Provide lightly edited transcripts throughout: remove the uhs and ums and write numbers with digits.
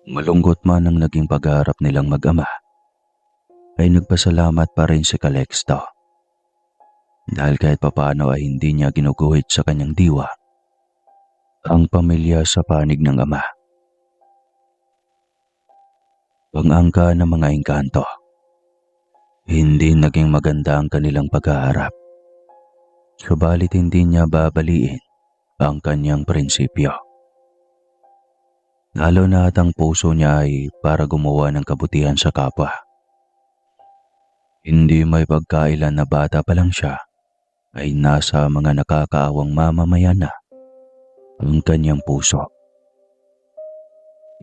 Malungkot man ang naging pag-aarap nilang mag-ama, ay nagpasalamat pa rin si Calixto dahil kahit papaano ay hindi niya ginuguhit sa kanyang diwa ang pamilya sa panig ng ama. Pang-angka ng mga engkanto, hindi naging maganda ang kanilang pag-aarap, subalit hindi niya babaliin ang kanyang prinsipyo. Lalo na at ang puso niya ay para gumawa ng kabutihan sa kapwa. Hindi may pagkailan na bata pa lang siya ay nasa mga nakakaawang mamamayan na ang kanyang puso.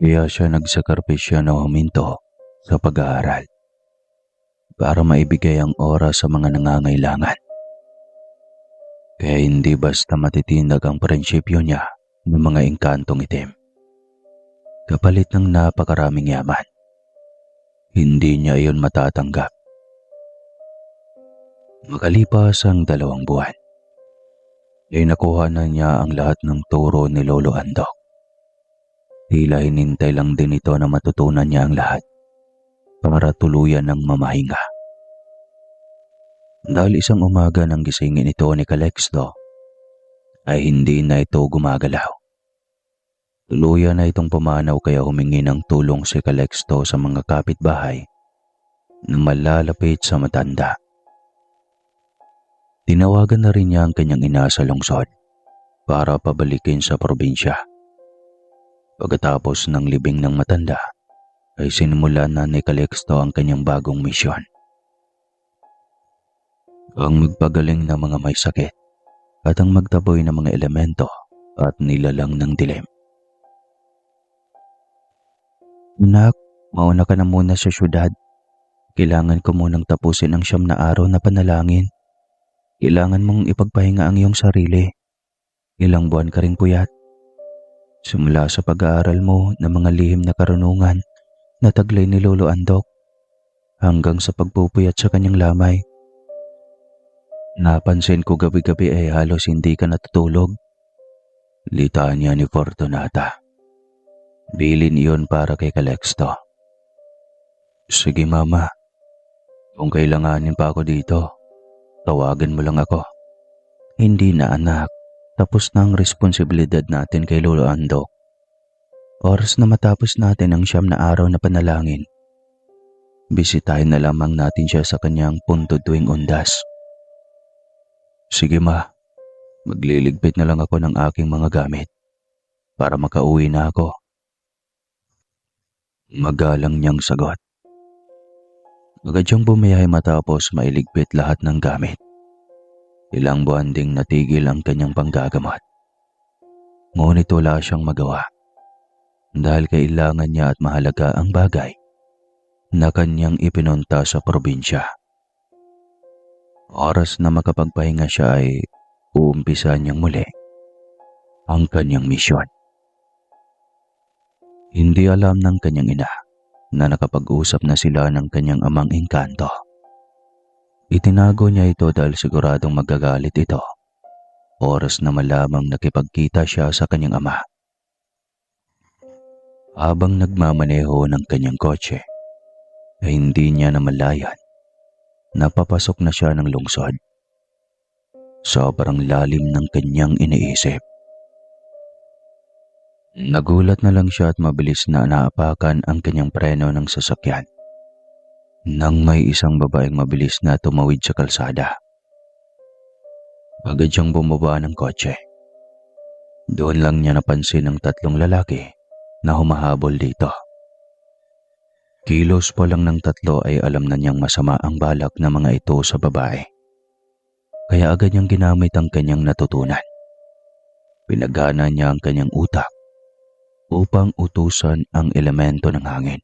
Kaya siya nagsakripisyo na huminto sa pag-aaral para maibigay ang oras sa mga nangangailangan. Kaya hindi basta matitinag ang prinsipyo niya ng mga engkantong itim. Kapalit ng napakaraming yaman, hindi niya iyon matatanggap. Makalipas ang 2 buwan, ay nakuha na niya ang lahat ng turo ni Lolo Andok. Tila hinintay lang din ito na matutunan niya ang lahat para tuluyan ng mamahinga. Dahil isang umaga nang gisingin ito ni Calixto, ay hindi na ito gumagalaw. Tuluyan na itong pumanaw kaya humingi ng tulong si Calixto sa mga kapitbahay na malalapit sa matanda. Tinawagan na rin niya ang kanyang ina sa lungsod para pabalikin sa probinsya. Pagkatapos ng libing ng matanda, ay sinimulan na ni Calixto ang kanyang bagong misyon. Ang magpagaling ng mga may sakit at ang magtaboy ng mga elemento at nilalang ng dilim. Anak, mauna ka na muna sa syudad. Kailangan ko munang tapusin ang 9 na araw na panalangin. Kailangan mong ipagpahinga ang iyong sarili. Ilang buwan ka ring puyat. Simula sa pag-aaral mo ng mga lihim na karunungan na taglay ni Lolo Andok hanggang sa pagpupuyat sa kanyang lamay. Napansin ko gabi-gabi ay halos hindi ka natutulog. Litanya ni Fortunata. Bilin iyon para kay Calixto. Sige mama, kung kailanganin pa ako dito, tawagan mo lang ako. Hindi na anak, tapos na ang responsibilidad natin kay Lolo Andok. Oras na matapos natin ang 9 na araw na panalangin. Bisitahin na lamang natin siya sa kanyang punto tuwing undas. Sige ma, magliligpit na lang ako ng aking mga gamit para makauwi na ako. Magalang niyang sagot. Agad siyang bumiyahe matapos mailigpit lahat ng gamit. Ilang buwan ding natigil ang kanyang panggagamot. Ngunit wala siyang magawa dahil kailangan niya at mahalaga ang bagay na kanyang ipinunta sa probinsya. Oras na makapagpahinga siya ay uumpisa niyang muli ang kanyang misyon. Hindi alam ng kanyang ina na nakapag-usap na sila ng kanyang amang engkanto. Itinago niya ito dahil siguradong magagalit ito. Oras na malamang nakipagkita siya sa kanyang ama. Habang nagmamaneho ng kanyang kotse, ay hindi niya namalayan. Napapasok na siya ng lungsod. Sobrang lalim ng kanyang iniisip. Nagulat na lang siya at mabilis na naapakan ang kanyang preno ng sasakyan nang may isang babaeng mabilis na tumawid sa kalsada. Agad siyang bumaba ng kotse. Doon lang niya napansin ang 3 lalaki na humahabol dito. Kilos pa lang ng 3 ay alam na niyang masama ang balak ng mga ito sa babae. Kaya agad niyang ginamit ang kanyang natutunan. Pinagana niya ang kanyang utak upang utusan ang elemento ng hangin.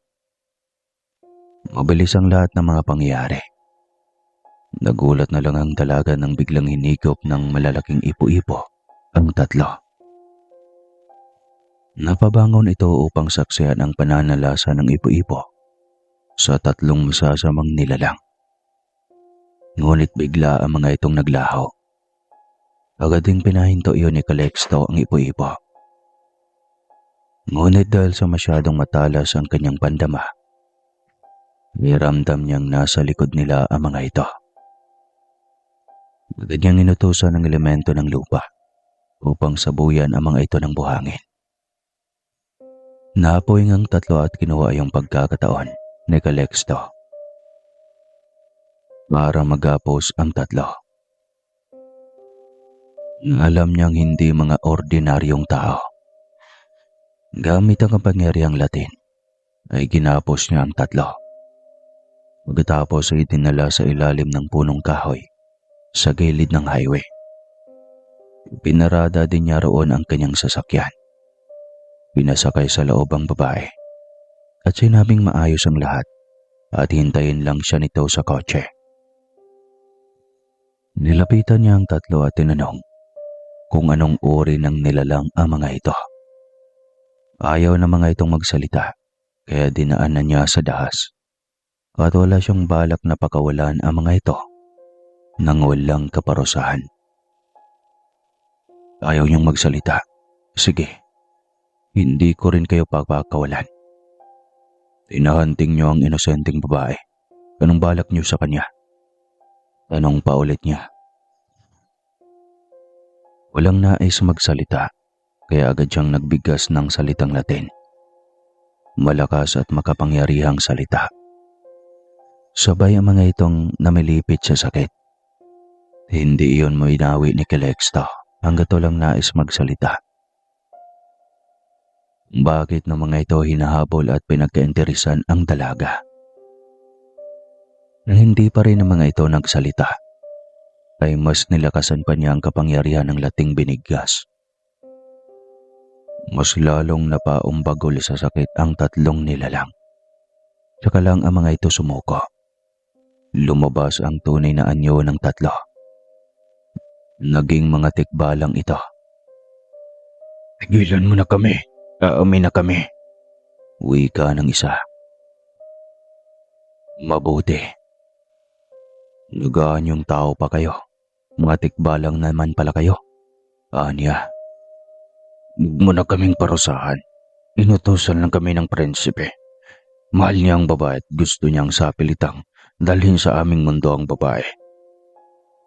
Mabilis ang lahat ng mga pangyayari. Nagulat na lang ang dalaga nang biglang hinigop ng malalaking ipo-ipo ang 3. Napabangon ito upang saksihan ang pananalasa ng ipo-ipo sa 3 masasamang nilalang. Ngunit bigla ang mga itong naglaho. Agad ding pinahinto iyon ni Calixto ang ipo-ipo. Ngunit dahil sa masyadong matalas ang kanyang pandama, ramdam niyang nasa likod nila ang mga ito. Agad niyang inutusan ng elemento ng lupa upang sabuyan ang mga ito ng buhangin. Naapoy ngang tatlo at kinuha yung pagkakataon ni Calixto para magapos ang tatlo. Alam niyang hindi mga ordinaryong tao. Gamit ang kapangyarihang Latin ay ginapos niya ang tatlo. Pagkatapos ay dinala sa ilalim ng punong kahoy sa gilid ng highway. Pinarada din niya roon ang kanyang sasakyan. Pinasakay sa loob ang babae at sinabing maayos ang lahat at hintayin lang siya nito sa kotse. Nilapitan niya ang tatlo at tinanong kung anong uri ng nilalang ang mga ito. Ayaw na mga itong magsalita kaya dinaanan niya sa dahas at wala siyang balak na pakawalan ang mga ito nang walang kaparusahan. Ayaw niyong magsalita. Sige, hindi ko rin kayo papakawalan. Tinahanting niyo ang inosenteng babae. Anong balak niyo sa kanya? Tanong pa ulit niya. Walang nais magsalita, kaya agad siyang nagbigas ng salitang Latin. Malakas at makapangyarihang salita. Sabay ang mga itong namilipit sa sakit. Hindi iyon mainawi ni Calixto hanggat walang nais magsalita. Bakit ng mga ito hinahabol at pinagkainteresan ang dalaga? Na hindi pa rin ang mga ito nagsalita, ay mas nilakasan pa niya ang kapangyarihan ng lating biniggas. Mas lalong napaumbagol sa sakit ang tatlong nilalang. Saka lang ang mga ito sumuko. Lumabas ang tunay na anyo ng tatlo. Naging mga tikbalang ito. Tigilan mo na kami. Aamin na kami. Wika ng isa. Mabuti. Nagaan yung tao pa kayo. Mga tikbalang naman pala kayo. Anya. Huwag mo na kaming parusahan. Inutusan lang kami ng prinsipe. Mahal niya ang babae at gusto niyang sapilitang dalhin sa aming mundo ang babae.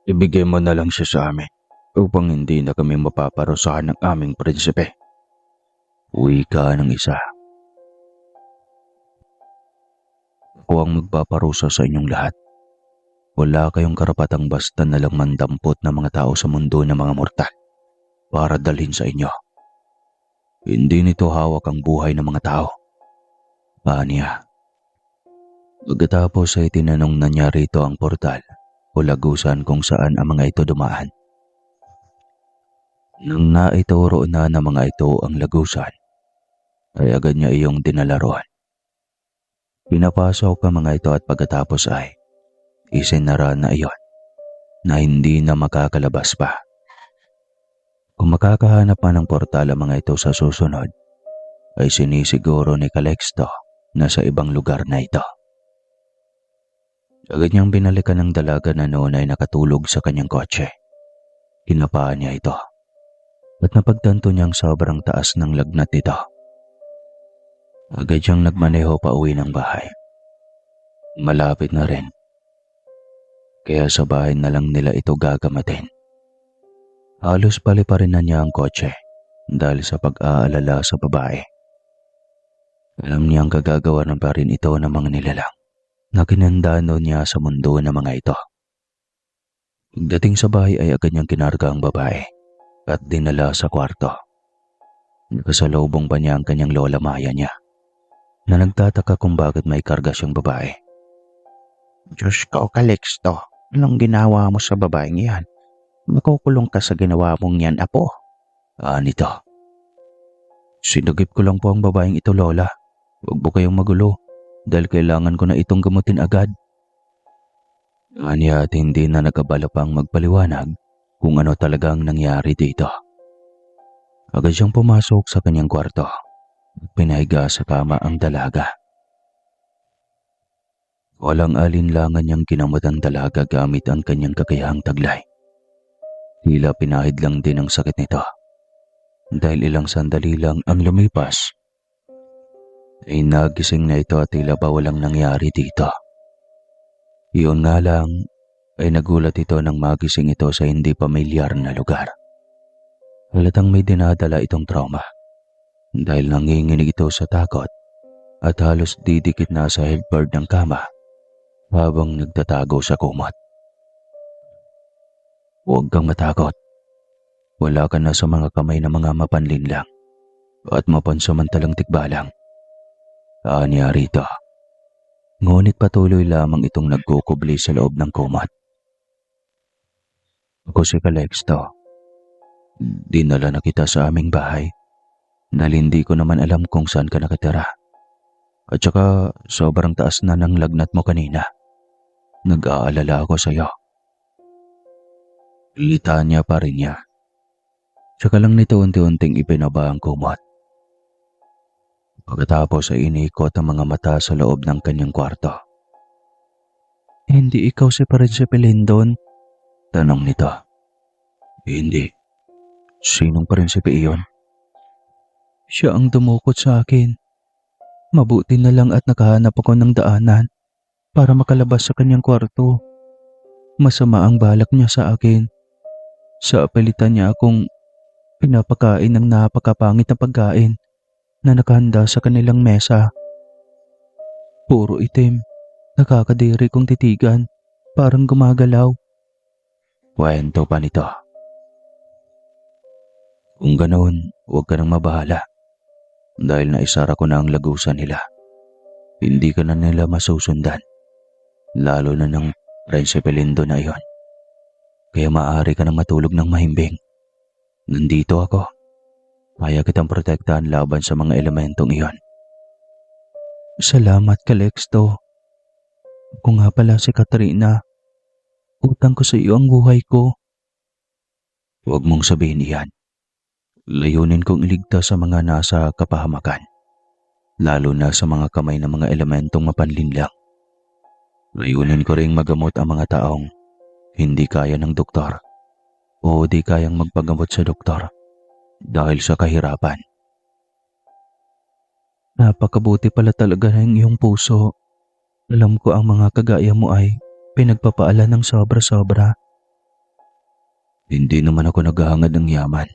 Ibigay mo na lang siya sa amin upang hindi na kami mapaparusahan ng aming prinsipe. Wika ng isa. Ako ang magpaparusa sa inyong lahat. Wala kayong karapatang basta nalang mandampot na mga tao sa mundo ng mga mortal para dalhin sa inyo. Hindi nito hawak ang buhay ng mga tao. Anya. Pagkatapos ay tinanong na niya rito ang portal o lagusan kung saan ang mga ito dumaan. Nang naituro na ng mga ito ang lagusan, ay agad niya iyong dinalaroan. Pinapasok ang mga ito at pagkatapos ay isinara na iyon na hindi na makakalabas pa. Kung makakahanap pa ng portal ang mga ito sa susunod, ay sinisiguro ni Calixto na sa ibang lugar na ito. Agad niyang binalikan ng dalaga na noon ay nakatulog sa kanyang kotse. Hinapaan niya ito at napagtanto niyang sobrang taas ng lagnat nito. Agad siyang nagmaneho pa uwi ng bahay. Malapit na rin. Kaya sa bahay na lang nila ito gagamatin. Halos paliparin na niya ang kotse dahil sa pag-aalala sa babae. Alam niyang kagagawa pa rin ito ng mga nilalang na kinandano niya sa mundo ng mga ito. Pagdating sa bahay ay agad niyang kinarga ang babae at dinala sa kwarto. Nakasalubong pa niya ang kanyang lola Maya niya na nagtataka kung bakit may karga siyang babae. Diyos ko, Calixto, anong ginawa mo sa babaeng yan? Makukulong ka sa ginawa mong yan, apo. Nito. Sinagip ko lang po ang babaeng ito, lola. Huwag po kayong magulo dahil kailangan ko na itong gamutin agad. Anya at hindi na nagabala pang magpaliwanag kung ano talagang nangyari dito. Agad siyang pumasok sa kanyang kwarto at pinahiga sa kama ang dalaga. Walang alinlangan niyang kinamot ang dalaga gamit ang kanyang kakayahang taglay. Tila pinahid lang din ang sakit nito. Dahil ilang sandali lang ang lumipas ay nagising na ito at tila ba walang nangyari dito. Iyon nga lang ay nagulat ito nang magising ito sa hindi pamilyar na lugar. Halatang may dinadala itong trauma dahil nanginginig ito sa takot at halos didikit na sa headboard ng kama habang nagtatago sa kumot. Huwag kang matakot. Wala ka na sa mga kamay ng mga mapanlinlang at mapansamantalang tikbalang. Aniya rito. Ngunit patuloy lamang itong nagkukubli sa loob ng kumot. Ako si Calexto. Dinala na kita sa aming bahay dahil hindi ko naman alam kung saan ka nakatira. At saka sobrang taas na ng lagnat mo kanina. Nag-aalala ako sa iyo. Litanya pa rin niya. Saka lang nito unti-unting ipinaba ang kumot. Pagkatapos ay iniikot ang mga mata sa loob ng kanyang kwarto. Hindi ikaw si Prinsipe Lindon? Tanong nito. Hindi. Sinong prinsipe iyon? Siya ang dumukot sa akin. Mabuti na lang at nakahanap ako ng daanan para makalabas sa kanyang kwarto. Masama ang balak niya sa akin. Sa apelitan niya akong pinapakain ng napakapangit na pagkain na nakahanda sa kanilang mesa. Puro itim. Nakakadiri kong titigan. Parang gumagalaw. Kwento pa nito. Kung ganoon, huwag ka nang mabahala. Dahil naisara ko na ang lagusan nila. Hindi ka na nila masusundan. Lalo na ng Prinsipe Lindo na iyon. Kaya maaari ka nang matulog ng mahimbing. Nandito ako. Kaya kitang protektahan laban sa mga elementong iyon. Salamat, Calexto. Ako nga pala si Katrina. Utang ko sa iyo ang buhay ko. Huwag mong sabihin iyan. Layunin kong iligtas sa mga nasa kapahamakan, lalo na sa mga kamay ng mga elementong mapanlinlang. Layunin ko ring magamot ang mga taong hindi kaya ng doktor o di kayang magpagamot sa doktor dahil sa kahirapan. Napakabuti pala talaga ng iyong puso. Alam ko ang mga kagaya mo ay pinagpapaala ng sobra-sobra. Hindi naman ako naghahangad ng yaman.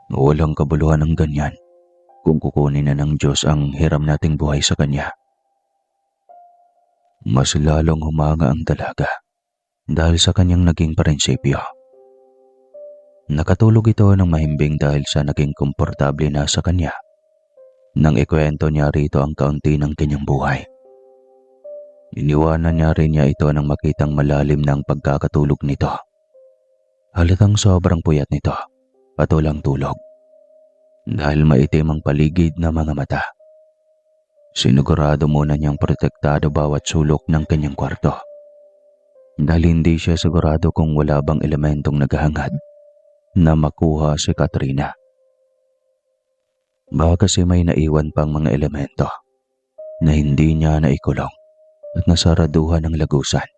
Walang kabuluhan ng ganyan kung kukunin na ng Diyos ang hiram nating buhay sa Kanya. Mas lalong humanga ang dalaga dahil sa kanyang naging prinsipyo. Nakatulog ito ng mahimbing dahil sa naging komportable na sa kanya nang ikwento niya rito ang kaunti ng kanyang buhay. Iniwanan niya rin niya ito nang makitang malalim ng pagkakatulog nito. Halatang sobrang puyat nito. Patulang tulog. Dahil maitim ang paligid na mga mata. Sinigurado muna niyang protektado bawat sulok ng kanyang kwarto. Dahil hindi siya sigurado kung wala bang elementong naghahangad na makuha si Katrina. Baka kasi may naiwan pang mga elemento na hindi niya naikulong at nasaraduhan ng lagusan.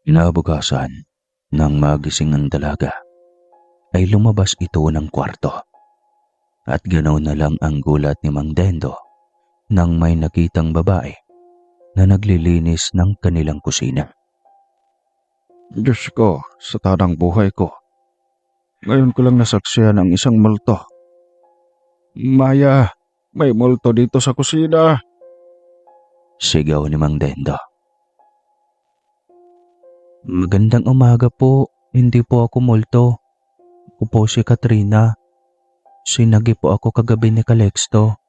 Kinabukasan, nang magising ang dalaga, ay lumabas ito ng kwarto. At ganaw na lang ang gulat ni Mang Dendo nang may nakitang babae na naglilinis ng kanilang kusina. Diyos ko, sa tanang buhay ko. Ngayon ko lang nasaksihan ang isang multo. Maya, may multo dito sa kusina. Sigaw ni Mang Dendo. Magandang umaga po. Hindi po ako multo. Ako po si Katrina. Sinagi po ako kagabi ni Calexto.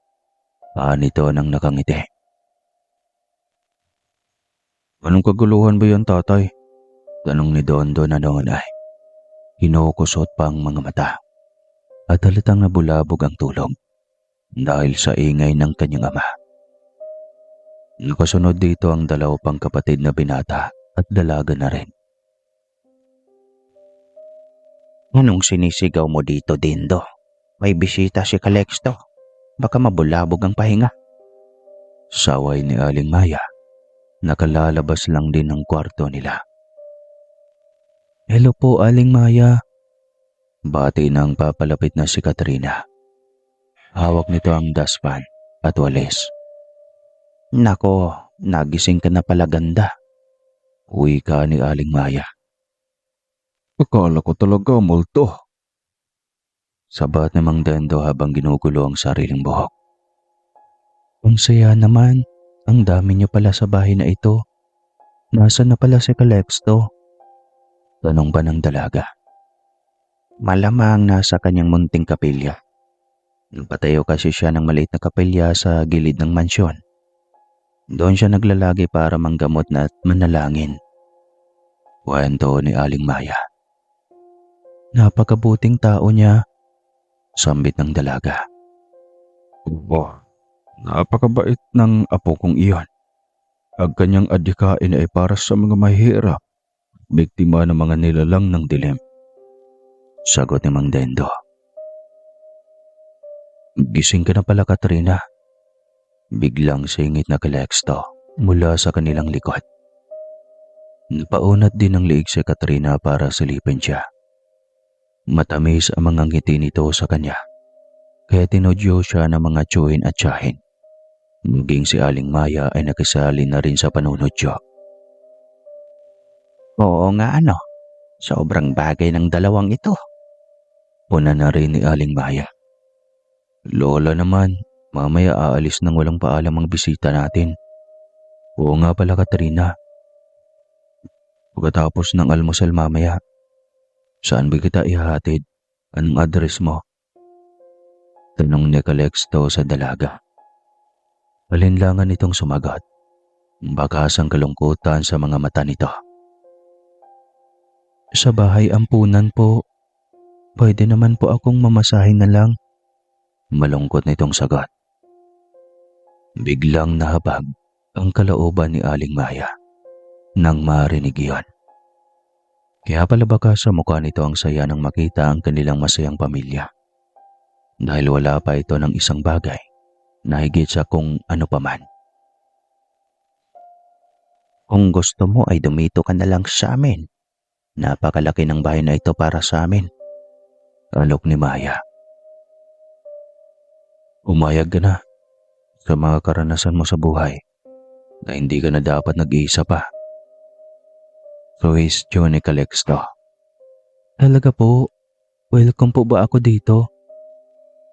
Nito nang nakangiti. Anong kaguluhan ba yan, tatay? Tanong ni Dondo na noon ay hinukusot pa ang mga mata at halatang nabulabog ang tulog dahil sa ingay ng kanyang ama. Nakasunod dito ang dalaw pang kapatid na binata at dalaga na rin. Anong sinisigaw mo dito, Dindo? May bisita si Calexto. Baka mabulabog ang pahinga. Saway ni Aling Maya. Nakalalabas lang din ng kwarto nila. Hello po, Aling Maya. Bati nang papalapit na si Katrina. Hawak nito ang dustpan at walis. Nako, nagising ka na pala ganda. Wika ni Aling Maya. Akala ko talaga multo. Sabat ni Mang Dendo habang ginugulo ang sariling buhok. Ang saya naman, ang dami niyo pala sa bahay na ito. Nasaan na pala si Calexto? Tanong pa ng dalaga. Malamang nasa kanyang munting kapilya. Nagpatayo kasi siya ng maliit na kapilya sa gilid ng mansyon. Doon siya naglalagi para manggamot na at manalangin. Kwento ni Aling Maya. Napakabuting tao niya. Sambit ng dalaga. Oh, napakabait ng apo kong iyon. Ang kanyang adhikain ay para sa mga mahirap, biktima ng mga nilalang ng dilim. Sagot ni Mang Dendo. Gising ka na pala, Katrina. Biglang singit na Calexto mula sa kanilang likod. Napaunat din ng liig si Katrina para silipin siya. Matamis ang mga ngiti nito sa kanya, kaya tinudyo siya ng mga tsuhin at tiyahin. Maging si Aling Maya ay nakisali na rin sa panunodyo. Oo nga ano, sobrang bagay ng dalawang ito. Puna na rin ni Aling Maya. Lola naman, mamaya aalis nang walang paalam ang bisita natin. Oo nga pala, Katrina. Pagkatapos ng almusal mamaya, saan ba kita ihahatid? Anong address mo? Tanong ni Calexto sa dalaga. Alinlangan itong sumagot. Bakas ang kalungkutan sa mga mata nito. Sa bahay ampunan po. Pwede naman po akong mamasahin na lang. Malungkot nitong sagot. Biglang nahabag ang kalooban ni Aling Maya nang marinig iyon. Kaya pala baka sa mukha nito ang saya nang makita ang kanilang masayang pamilya. Dahil wala pa ito ng isang bagay na higit sa kung ano paman. Kung gusto mo ay dumito ka na lang sa amin. Napakalaki ng bahay na ito para sa amin. Alok ni Maya. Umayag ka na sa mga karanasan mo sa buhay na hindi ka na dapat nag-iisa pa. Suwestyon ni Calexto. Talaga po? Welcome po ba ako dito?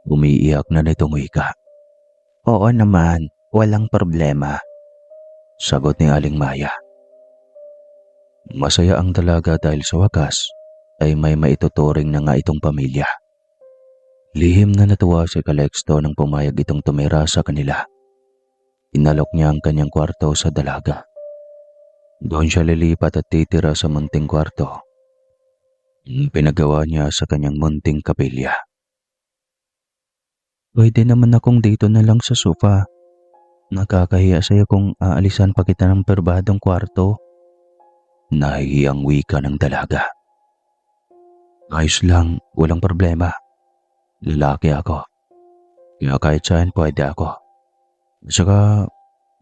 Umiiyak na nitong wika. Oo naman, walang problema. Sagot ni Aling Maya. Masaya ang dalaga dahil sa wakas ay may maituturing na nga itong pamilya. Lihim na natuwa si Calexto nang pumayag itong tumira sa kanila. Inalok niya ang kanyang kwarto sa dalaga. Doon siya lilipat at titira sa munting kwarto. Pinagawa niya sa kanyang munting kapilya. Pwede naman akong dito na lang sa sofa. Nakakahiya sa'yo kung aalisan pa kita ng perbadong kwarto. Nahihiyang wika ng dalaga. Ayos lang, walang problema. Lalaki ako. Kaya kahit saan pwede ako. Saka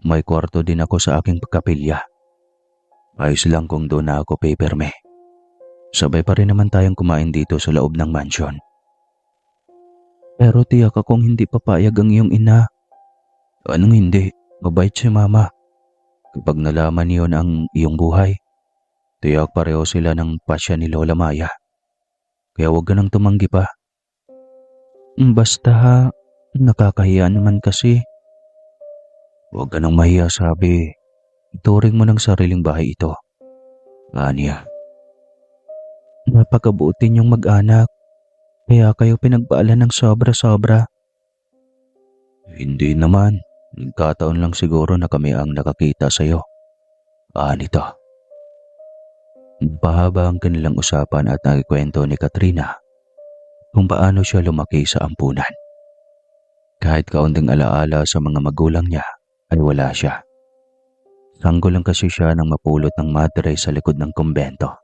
may kwarto din ako sa aking kapilya. Ayos lang kung doon na ako paperme. Sabay pa rin naman tayong kumain dito sa loob ng mansyon. Pero tiyak akong hindi papayag ang iyong ina. Anong hindi? Mabait si mama. Kapag nalaman niyon ang iyong buhay, tiyak pareho sila ng pasya ni Lola Maya. Kaya huwag ka nang tumanggi pa. Basta ha, nakakahiya naman kasi. Huwag ka nang mahiya, sabi. Ituring mo ng sariling bahay ito. Anya. Napakabuti niyong mag-anak. Kaya kayo pinagpaalan ng sobra-sobra. Hindi naman. Nagkataon lang siguro na kami ang nakakita sa iyo. Anito. Pahaba ang kanilang usapan at nagkwento ni Katrina kung paano siya lumaki sa ampunan. Kahit kaunting alaala sa mga magulang niya ay wala siya. Sanggol lang kasi siya nang mapulot ng madre sa likod ng kumbento,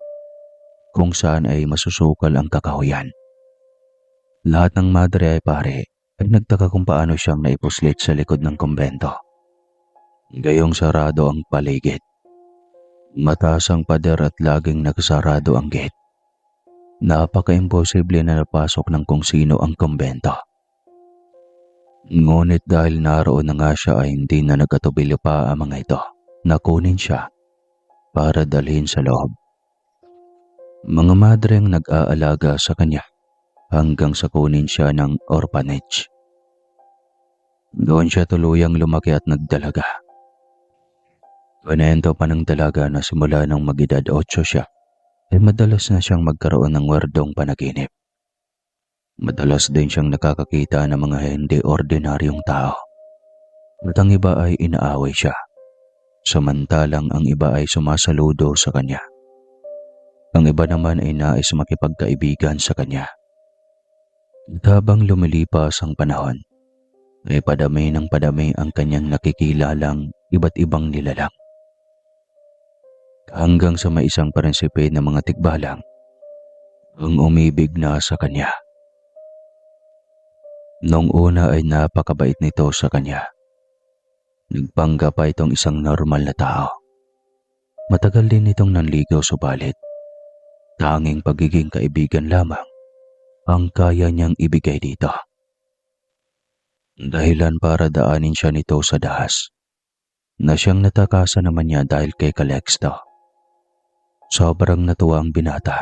kung saan ay masusukal ang kakahuyan. Lahat ng madre ay pare ay nagtaka kung paano siyang naipuslit sa likod ng kumbento. Gayong sarado ang paligid. Mataas ang pader at laging nakasarado ang gate. Napaka-imposible na napasok ng kung sino ang kumbento. Ngunit dahil naroon na nga siya ay hindi na nagkatubili pa ang mga ito na kunin siya para dalhin sa loob. Mga madre ang nag-aalaga sa kanya hanggang sa kunin siya ng orphanage. Doon siya tuluyang lumaki at nagdalaga. Kwento pa ng dalaga na simula nang mag-edad 8 siya, ay madalas na siyang magkaroon ng werdong panaginip. Madalas din siyang nakakakita ng mga hindi ordinaryong tao. At ang iba ay inaaway siya, samantalang ang iba ay sumasaludo sa kanya. Ang iba naman ay nais makipagkaibigan sa kanya. At habang lumilipas ang panahon, ay padami ng padami ang kanyang nakikilalang iba't ibang nilalang. Hanggang sa may isang prinsipe ng mga tikbalang ang umibig na sa kanya. Noong una ay napakabait nito sa kanya. Nagpanggap pa itong isang normal na tao. Matagal din itong nanligaw subalit tanging pagiging kaibigan lamang ang kaya niyang ibigay dito. Dahilan para daanin siya nito sa dahas na siyang natakasan naman niya dahil kay Calixto. Sobrang natuwa ang binata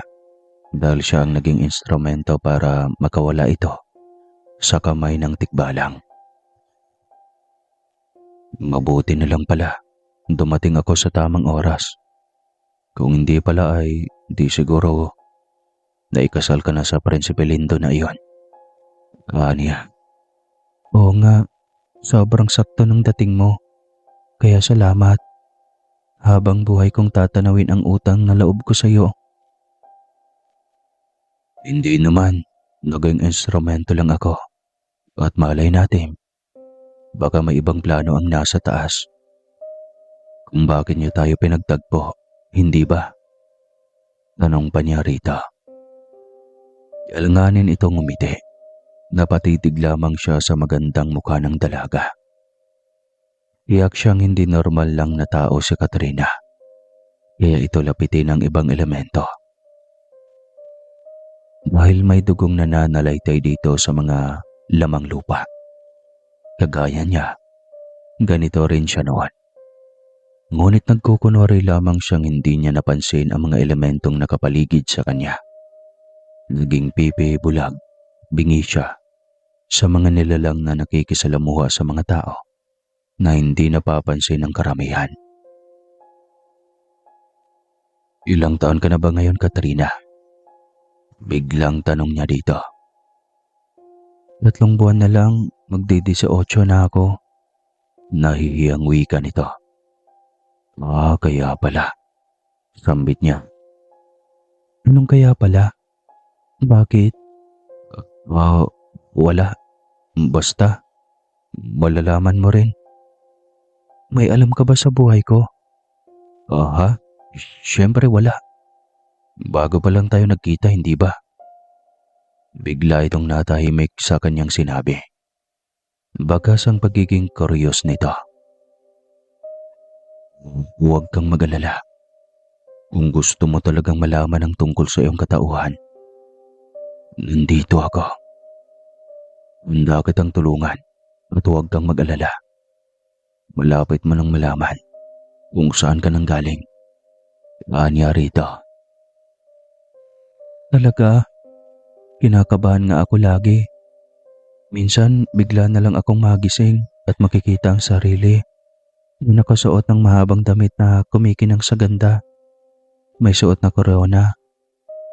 dahil siya ang naging instrumento para makawala ito sa kamay ng tikbalang. Mabuti na lang pala dumating ako sa tamang oras. Kung hindi pala ay di siguro naikasal ka na sa Prinsipe Lindo na iyon. Aniya. Oo nga, sobrang sakto ng dating mo. Kaya salamat. Habang buhay kong tatanawin ang utang na loob ko sa iyo. Hindi naman, naging instrumento lang ako. At malay natin, baka may ibang plano ang nasa taas. Kung bakit niyo tayo pinagtagpo, hindi ba? Tanong pa niya rito. Alanganin itong umiti. Napatitig lamang siya sa magandang mukha ng dalaga. Iyak siyang hindi normal lang na tao si Katrina. Kaya ito lapitin ng ibang elemento. Dahil may dugong nananalaytay dito sa mga lamang lupa. Kagaya niya, ganito rin siya noon. Ngunit nagkukunwari lamang siyang hindi niya napansin ang mga elementong nakapaligid sa kanya. Naging pipi, bulag, bingi siya sa mga nilalang na nakikisalamuha sa mga tao na hindi napapansin ng karamihan. Ilang taon ka na ba ngayon, Katrina? Biglang tanong niya dito. 3 buwan na lang, magdi-18 na ako. Nahihiyang wika nito. Kaya pala. Sambit niya. Anong kaya pala? Bakit? Wala. Basta, malalaman mo rin. May alam ka ba sa buhay ko? Aha, syempre wala. Bago pa lang tayo nagkita, hindi ba? Bigla itong natahimik sa kanyang sinabi. Bagas ang pagiging kuryos nito. Huwag kang mag-alala. Kung gusto mo talagang malaman ang tungkol sa iyong katauhan, nandito ako. Handa kitang tulungan at huwag kang mag-alala. Malapit mo nang malaman kung saan ka nang galing. Anya rito. Talaga? Kinakabahan nga ako lagi. Minsan bigla na lang akong magising at makikita ang sarili. May nakasuot ng mahabang damit na kumikinang sa ganda. May suot na korona.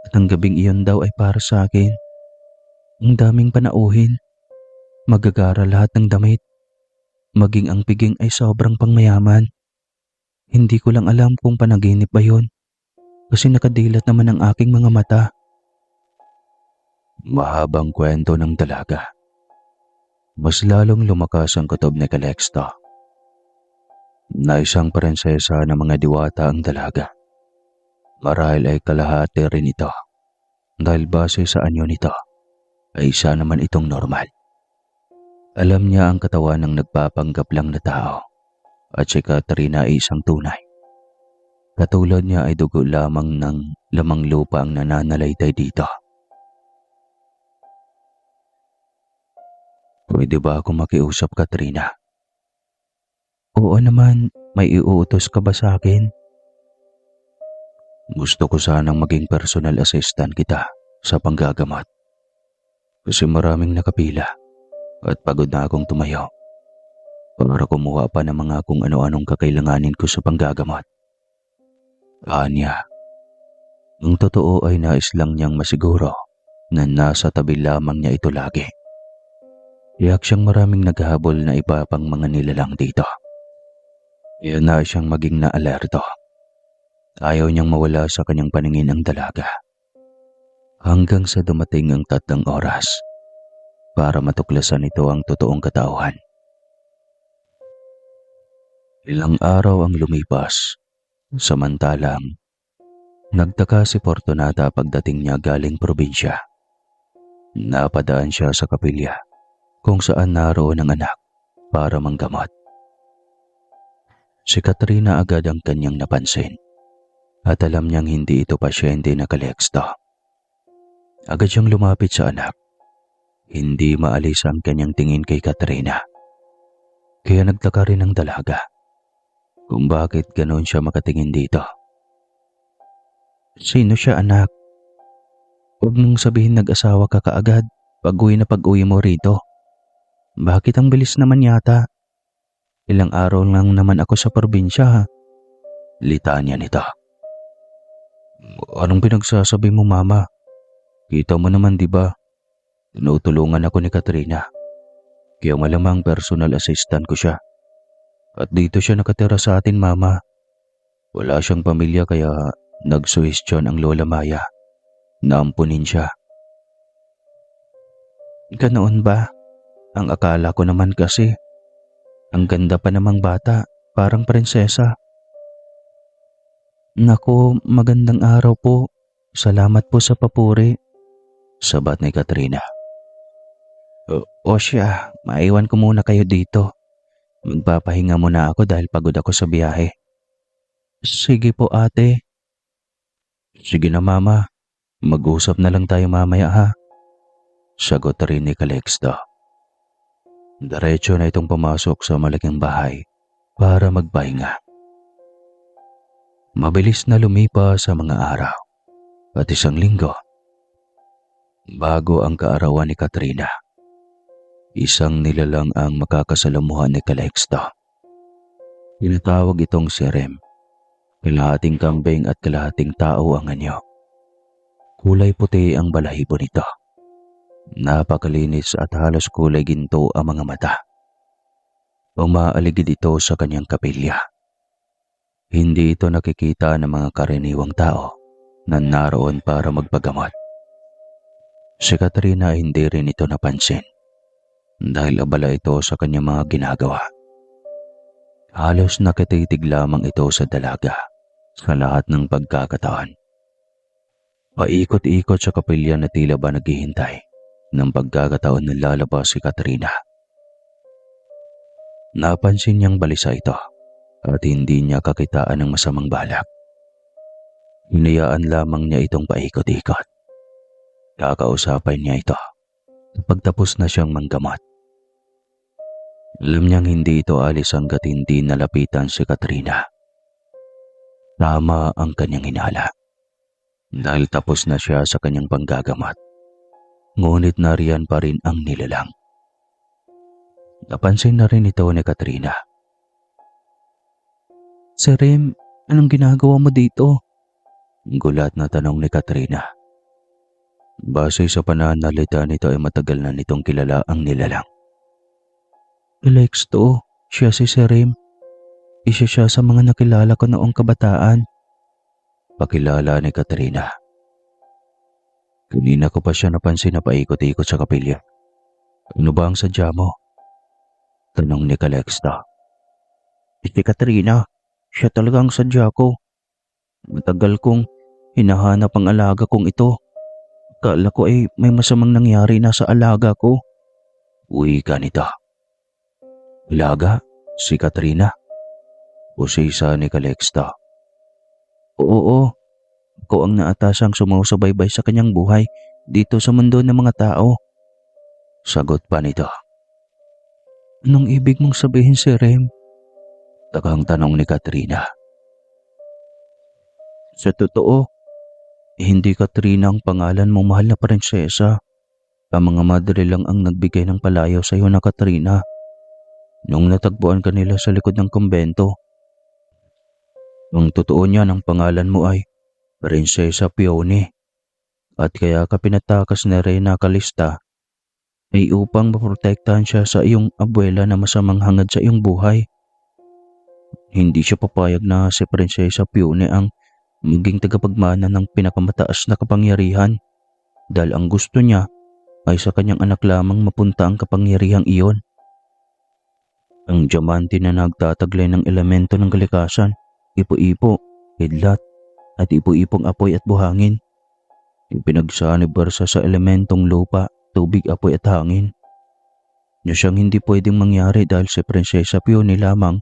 At ang gabing iyon daw ay para sa akin. Ang daming panauhin. Magagara lahat ng damit. Maging ang piging ay sobrang pangmayaman. Hindi ko lang alam kung panaginip ba yun. Kasi nakadilat naman ang aking mga mata. Mahabang kwento ng dalaga. Mas lalong lumakas ang kutob ni Calixto. Na isang prinsesa ng mga diwata ang dalaga. Marahil ay kalahati rin ito. Dahil base sa anyo nito, ay isa naman itong normal. Alam niya ang katawan ng nagpapanggap lang na tao at si Katrina ay isang tunay Katulad niya ay dugo lamang ng lamang lupa ang nananalaytay dito. Pwede ba ako makiusap, Katrina? Oo naman, may iuutos ka ba sa akin? Gusto ko sanang maging personal assistant kita sa panggagamot. Kasi maraming nakapila at pagod na akong tumayo para kumuha pa ng mga kung ano-anong kakailanganin ko sa panggagamot. Anya, ang totoo ay nais lang niyang masiguro na nasa tabi lamang niya ito lagi. Iyak siyang maraming naghahabol na iba pang mga nilalang dito. Kaya nais siyang maging naalerto. Ayaw niyang mawala sa kanyang paningin ang dalaga. Hanggang sa dumating ang 3 oras para matuklasan ito ang totoong katauhan. Ilang araw ang lumipas. Samantalang, nagtaka si Fortunata pagdating niya galing probinsya. Napadaan siya sa kapilya kung saan naroon ang anak para manggamot. Si Katrina agad ang kanyang napansin at alam niyang hindi ito pasyente na kaleksto. Agad siyang lumapit sa anak. Hindi maalis ang kanyang tingin kay Katrina. Kaya nagtaka rin ang dalaga kung bakit ganoon siya makatingin dito. Sino siya, anak? Huwag mong sabihin nag-asawa ka kaagad pag-uwi na pag-uwi mo rito. Bakit ang bilis naman yata? Ilang araw lang naman ako sa probinsya, ha? Litanya nito. Anong pinagsasabi mo, mama? Kita mo naman, di ba? Tinutulungan ako ni Katrina. Kaya malamang personal assistant ko siya. At dito siya nakatira sa atin, mama. Wala siyang pamilya kaya nagsuhestyon ang Lola Maya na ampunin siya. Ganoon ba? Ang akala ko naman kasi, ang ganda pa namang bata, parang prinsesa. Naku, magandang araw po. Salamat po sa papuri. Sabat ni Katrina. O siya, maiwan ko muna kayo dito. Magpapahinga muna ako dahil pagod ako sa biyahe. Sige po, ate. Sige na, mama. Mag-usap na lang tayo mamaya, ha? Sagot rin ni Calixto. Diretso na itong pumasok sa malaking bahay para magpahinga. Mabilis na lumipas sa mga araw at 1 linggo bago ang kaarawan ni Katrina. Isang nilalang ang makakasalamuhan ni Calixto. Tinatawag itong si Rem. Kalahating kambing at kalahating tao ang anyo. Kulay puti ang balahibo nito. Napakalinis at halos kulay ginto ang mga mata. Umaaligid ito sa kanyang kapilya. Hindi ito nakikita ng mga karaniwang tao na naroon para magpagamot. Si Katrina hindi rin ito napansin dahil abala ito sa kanyang mga ginagawa. Halos nakatitig lamang ito sa dalaga sa lahat ng pagkakataon. Paikot-ikot sa kapilya na tila ba naghihintay ng pagkakataon na lalabas si Katrina. Napansin niyang balisa ito at hindi niya kakitaan ng masamang balak. Hinayaan lamang niya itong paikot-ikot. Kakausapin niya ito kapag tapos na siyang manggamot. Alam niyang hindi ito alis hanggat hindi nalapitan si Katrina. Tama ang kanyang hinala. Dahil tapos na siya sa kanyang panggagamot. Ngunit nariyan pa rin ang nilalang. Napansin na rin ito ni Katrina. Sir Rem, anong ginagawa mo dito? Gulat na tanong ni Katrina. Base sa pananalita nito ay matagal na nitong kilala ang nilalang. Calixto, siya si Sir Rem. Isa siya sa mga nakilala ko noong kabataan. Pakilala ni Katrina. Kanina ko pa siya napansin na paikot-ikot sa kapilya. Ano ba ang sadya mo? Tanong ni Calixto. Si Katrina, siya talaga ang sadya ko. Matagal kong hinahanap ang alaga kong ito. Akala ko ay may masamang nangyari na sa alaga ko. Uwi ka nito. Alaga? Si Katrina? Usisa ni Calixto. Oo, ako ang naatasang sumusubaybay sa kanyang buhay dito sa mundo ng mga tao. Sagot pa nito. Anong ibig mong sabihin, si Rem? Takang tanong ni Katrina. Sa totoo, hindi Katrina ang pangalan mong mahal na prinsesa. Ang mga madre lang ang nagbigay ng palayaw sa iyo na Katrina. Nung natagpuan ka nila sa likod ng kumbento. Ang totoo niyan, ang pangalan mo ay Prinsesa Peony. At kaya ka pinatakas ni Reyna Calista ay upang maprotektahan siya sa iyong abuela na masamang hangad sa iyong buhay. Hindi siya papayag na si Prinsesa Peony ang maging tagapagmana ng pinakamataas na kapangyarihan dahil ang gusto niya ay sa kanyang anak lamang mapunta ang kapangyarihang iyon. Ang diamante na nagtataglay ng elemento ng kalikasan, ipo-ipo, kidlat, at ipo-ipong apoy at buhangin. Ipinagsanib-barsa sa elementong lupa, tubig, apoy at hangin. Na siyang hindi pwedeng mangyari dahil si Prinsesa Peony lamang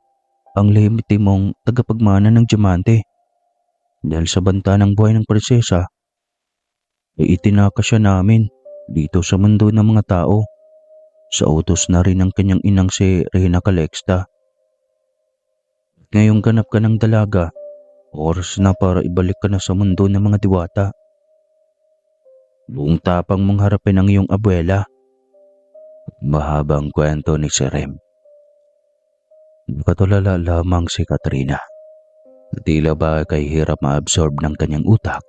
ang lehitimong tagapagmana ng diamante. Dahil sa banta ng buhay ng prinsesa, ay itinaka siya namin dito sa mundo ng mga tao. Sa utos na rin ng kanyang inang si Reyna Calista. Ngayong ganap ka ng dalaga, oras na para ibalik ka na sa mundo ng mga diwata. Buong tapang mong harapin ang iyong abuela. Mahabang kwento ni si Rem. Nakatulala lamang si Katrina. Tila ba kay hirap ma-absorb ng kanyang utak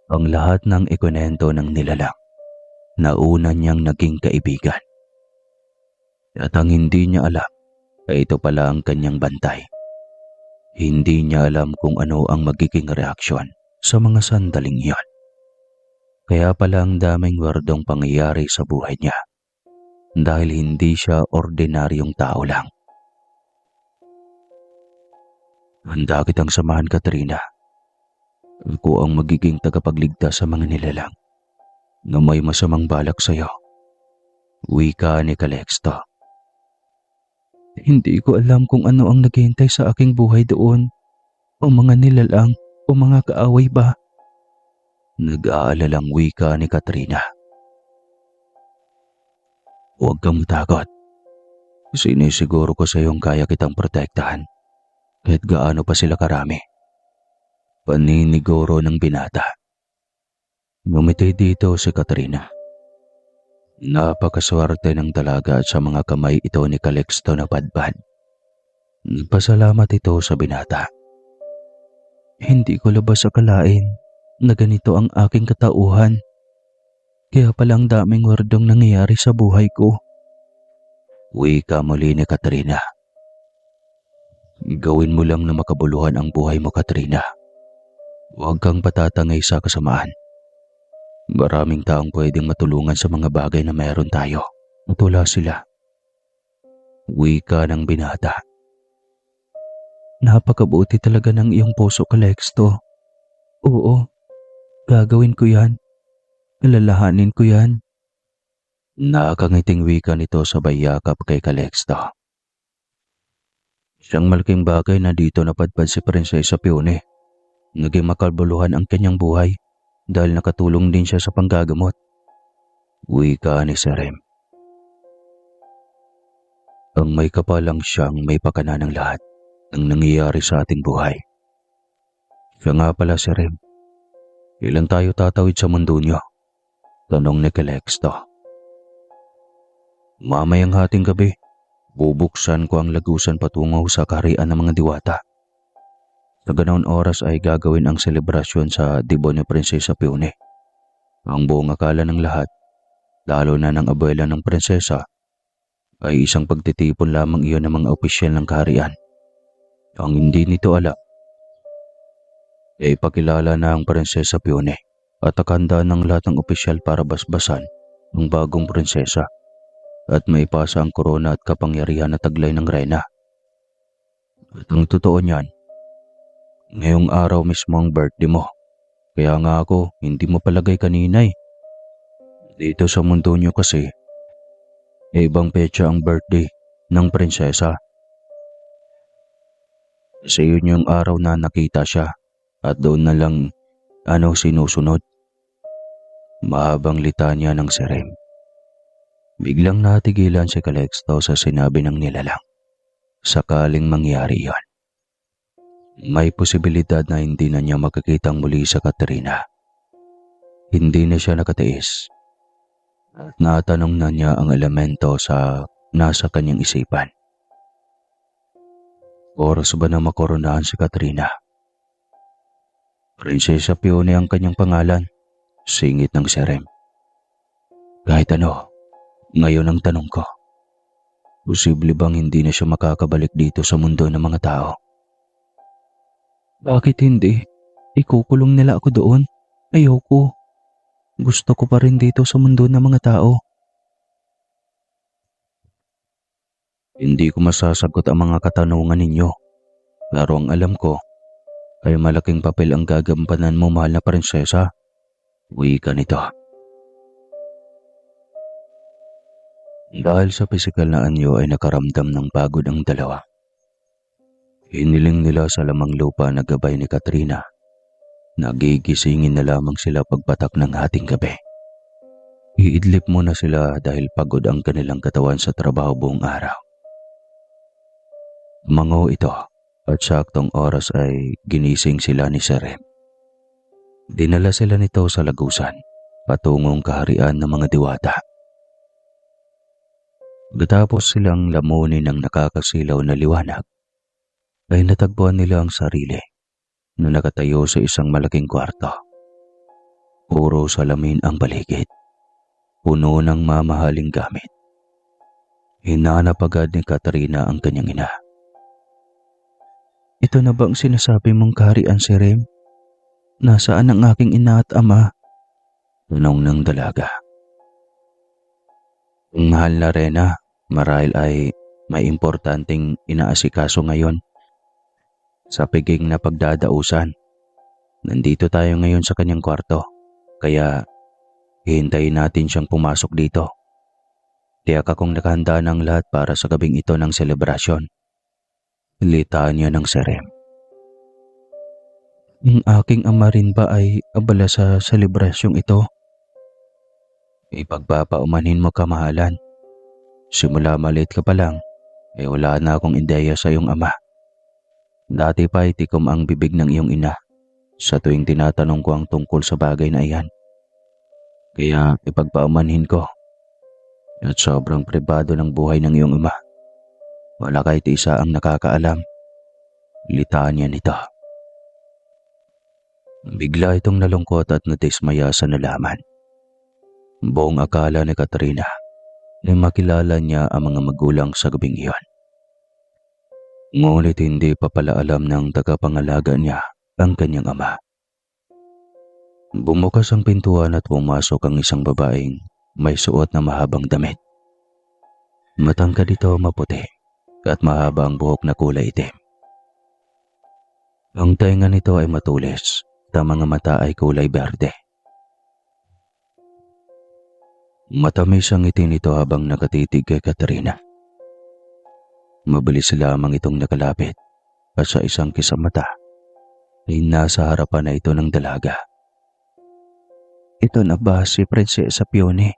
ang lahat ng ikwento ng nilalang na una niyang naging kaibigan. At ang hindi niya alam ay ito pala ang kanyang bantay. Hindi niya alam kung ano ang magiging reaksyon sa mga sandaling iyon. Kaya pala ang daming wardong pangyayari sa buhay niya dahil hindi siya ordinaryong tao lang. Handa kitang samahan, Katrina. Ako ang magiging tagapagligtas sa mga nilalang na may masamang balak sa iyo. Wika ni Calixto. Hindi ko alam kung ano ang naghihintay sa aking buhay doon. O mga nilalang o mga kaaway ba? Nag-aalalang wika ni Katrina. Huwag kang matakot. Sinisiguro ko sa iyong kaya kitang protektahan kahit gaano pa sila karami. Paniniguro ng binata. Ngumiti dito si Katrina. Napakaswerte ng dalaga at sa mga kamay ito ni Calixto na padpad. Nagpasalamat ito sa binata. Hindi ko labas akalain na ganito ang aking katauhan. Kaya palang daming wardong nangyayari sa buhay ko. Wika muli ni Katrina. Gawin mo lang na makabuluhan ang buhay mo, Katrina. Huwag kang patatangay sa kasamaan. Maraming taong pwedeng matulungan sa mga bagay na meron tayo at wala sila. Wika ng binata. Napakabuti talaga ng iyong puso, Calixto. Oo, gagawin ko yan. Alalahanin ko yan. Nakakangiting wika nito sabay yakap kay Calixto. Siyang malaking bagay na dito napadpad si Prinsesa Peony. Naging makabuluhan ang kanyang buhay dahil nakatulong din siya sa panggagamot. Wika ni Sir Rem. Ang may kapalang siyang may pakana ng lahat ng nangyayari sa ating buhay. Siya nga pala, Sir Rem. Ilan tayo tatawid sa mundo niyo? Tanong ni Calixto. Mamayang hating gabi, bubuksan ko ang lagusan patungo sa kaharian ng mga diwata. Sa ganoon oras ay gagawin ang selebrasyon sa dibon ni Prinsesa Peony. Ang buong akala ng lahat, lalo na ng abuela ng prinsesa, ay isang pagtitipon lamang iyon ng mga opisyal ng kaharian. Ang hindi nito alam, ay ipakilala na ang Prinsesa Peony at takanda ng lahat ng opisyal para basbasan ang bagong prinsesa at maipasa ang korona at kapangyarihan na taglay ng reyna. At ang totoo niyan, ngayong araw mismo ang birthday mo. Kaya nga ako, hindi mo palagay kanina eh. Dito sa mundo niyo kasi, ibang petsa ang birthday ng prinsesa. Kasi yun yung araw na nakita siya at doon na lang sinusunod. Mahabang litanya ng si Rem. Biglang natigilan si Calixto sa sinabi ng nilalang. Sakaling mangyari yon, may posibilidad na hindi na niya makakitang muli sa Katrina. Hindi na siya nakatiis. Natanong na niya ang elemento sa nasa kanyang isipan. Oras ba na makoronahan si Katrina? Prinsesa Pione ang kanyang pangalan, singit ng si Rem. Kahit ano, ngayon ang tanong ko. Posible bang hindi na siya makakabalik dito sa mundo ng mga tao? Bakit hindi? Ikukulong nila ako doon. Ayoko. Gusto ko pa rin dito sa mundo ng mga tao. Hindi ko masasagot ang mga katanungan ninyo. Pero ang alam ko ay malaking papel ang gagampanan mo, mahal na prinsesa. Wika nito. Dahil sa pisikal na anyo ay nakaramdam ng pagod ang dalawa. Hiniling nila sa lamang lupa na gabay ni Katrina. Nagigisingin na lamang sila pagpatak ng hating gabi. Iidlip muna sila dahil pagod ang kanilang katawan sa trabaho buong araw. Mango ito at saktong oras ay ginising sila ni Sir Rem. Dinala sila nito sa lagusan, patungong kaharian ng mga diwata. Gatapos silang lamunin ng nakakasilaw na liwanag, ay natagpuan nila ang sarili na nakatayo sa isang malaking kwarto. Puro salamin ang paligid, puno ng mamahaling gamit. Hinanap agad ni Katrina ang kanyang ina. Ito na bang sinasabi mong kaharian, si Rem? Nasaan ang aking ina at ama? Tanong ng dalaga. Mahal na Rena, marahil ay may importanteng inaasikaso ngayon. Sa piging na pagdadausan, nandito tayo ngayon sa kanyang kwarto, kaya hihintayin natin siyang pumasok dito. Tiyak akong nakahanda ng lahat para sa gabing ito ng selebrasyon. Litaan niya ng Serem. Ang aking ama rin ba ay abala sa selebrasyong ito? Ipagpapaumanhin mo, kamahalan. Simula maliit ka pa lang, wala na akong ideya sa iyong ama. Dati pa itikom ang bibig ng iyong ina sa tuwing tinatanong ko ang tungkol sa bagay na iyan. Kaya ipagpaumanhin ko. At sobrang pribado ng buhay ng iyong ama. Wala kahit isa ang nakakaalam. Litaan niya nito. Bigla itong nalungkot at nadismaya sa nalaman. Buong akala ni Katrina na makilala niya ang mga magulang sa gabing iyon. Ngunit hindi pa pala alam ng tagapangalaga niya ang kanyang ama. Bumukas ang pintuan at pumasok ang isang babaeng may suot na mahabang damit. Matangkad ito, maputi at mahaba ang buhok na kulay itim. Ang tainga nito ay matulis at ang mga mata ay kulay berde. Matamis ang ngiti nito habang nakatitig kay Katrina. Mabilis lamang itong nakalapit at sa isang kisang mata ay nasa harapan na ito ng dalaga. Ito na ba si Prinsesa Pione?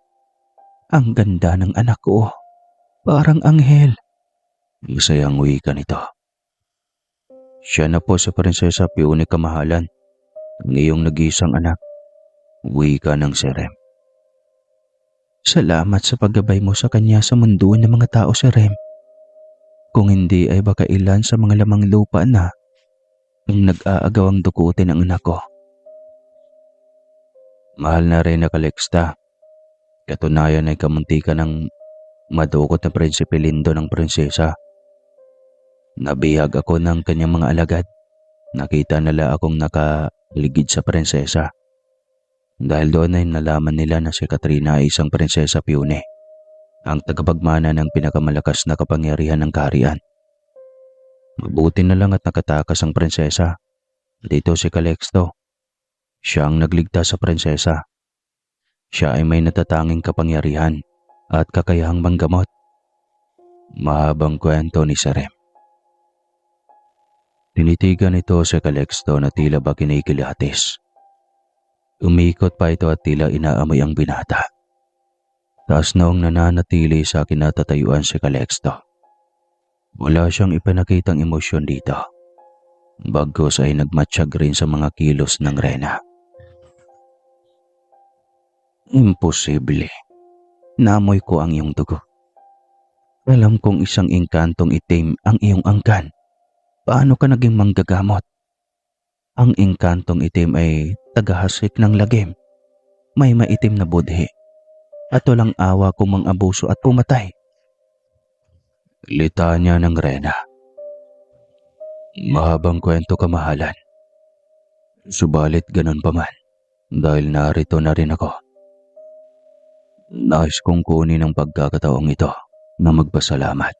Ang ganda ng anak ko. Parang anghel. Masayang wika nito. Siya na po si Prinsesa Pione, kamahalan. Ang iyong nag-iisang anak. Wika ng Serem. Salamat sa paggabay mo sa kanya sa mundo ng mga tao, Serem. Kung hindi ay baka ilan sa mga lamang lupa na ang nag-aagawang dukutin ang anak ko. Mahal na Reyna Calixta, katunayan ay kamuntika ng madukot na Prinsipe Lindo ng prinsesa. Nabihag ako ng kanyang mga alagad. Nakita nila akong nakaligid sa prinsesa. Dahil doon ay nalaman nila na si Katrina ay isang Prinsesa Pione, ang tagapagmana ng pinakamalakas na kapangyarihan ng kaharian. Mabuti na lang at nakatakas ang prinsesa. Dito si Calixto. Siya ang nagligtas sa prinsesa. Siya ay may natatanging kapangyarihan at kakayahang manggamot. Mahabang kwento ni Serem. Tinitigan ito si Calixto na tila ba kinikilatis. Umikot pa ito at tila inaamoy ang binata. Taas noong nananatili sa kinatatayuan si Calixto. Wala siyang ipinakitang emosyon dito. Bagkus ay nagmatsyag rin sa mga kilos ng Rena. Imposible. Naamoy ko ang iyong dugo. Alam kong isang engkantong itim ang iyong angkan. Paano ka naging manggagamot? Ang engkantong itim ay tagahasik ng lagim. May maitim na budhi. At walang awa kung mang-abuso at pumatay. Litanya ng Rena. Mahabang kwento, kamahalan. Subalit ganun pa man, dahil narito na rin ako. Nais kong kunin ang pagkakataong ito na magpasalamat.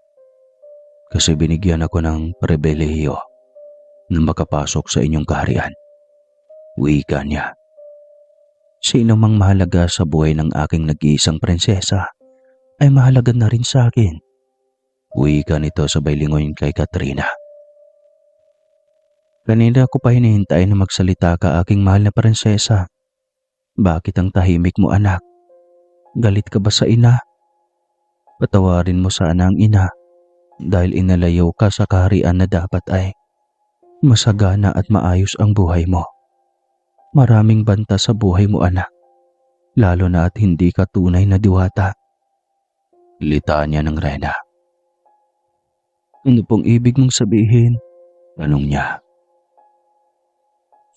Kasi binigyan ako ng pribilehiyo na makapasok sa inyong kaharian. Wika niya. Sino mang mahalaga sa buhay ng aking nag-iisang prinsesa ay mahalaga na rin sa akin. Wika nito sabay lingon kay Katrina. Kanina ko pa hinihintay na magsalita ka, aking mahal na prinsesa. Bakit ang tahimik mo, anak? Galit ka ba sa ina? Patawarin mo sana ang ina dahil inalayo ka sa kaharian na dapat ay masagana at maayos ang buhay mo. Maraming banta sa buhay mo, anak, lalo na at hindi ka tunay na diwata. Litanya ng Rena. Ano pong ibig mong sabihin? Tanong niya.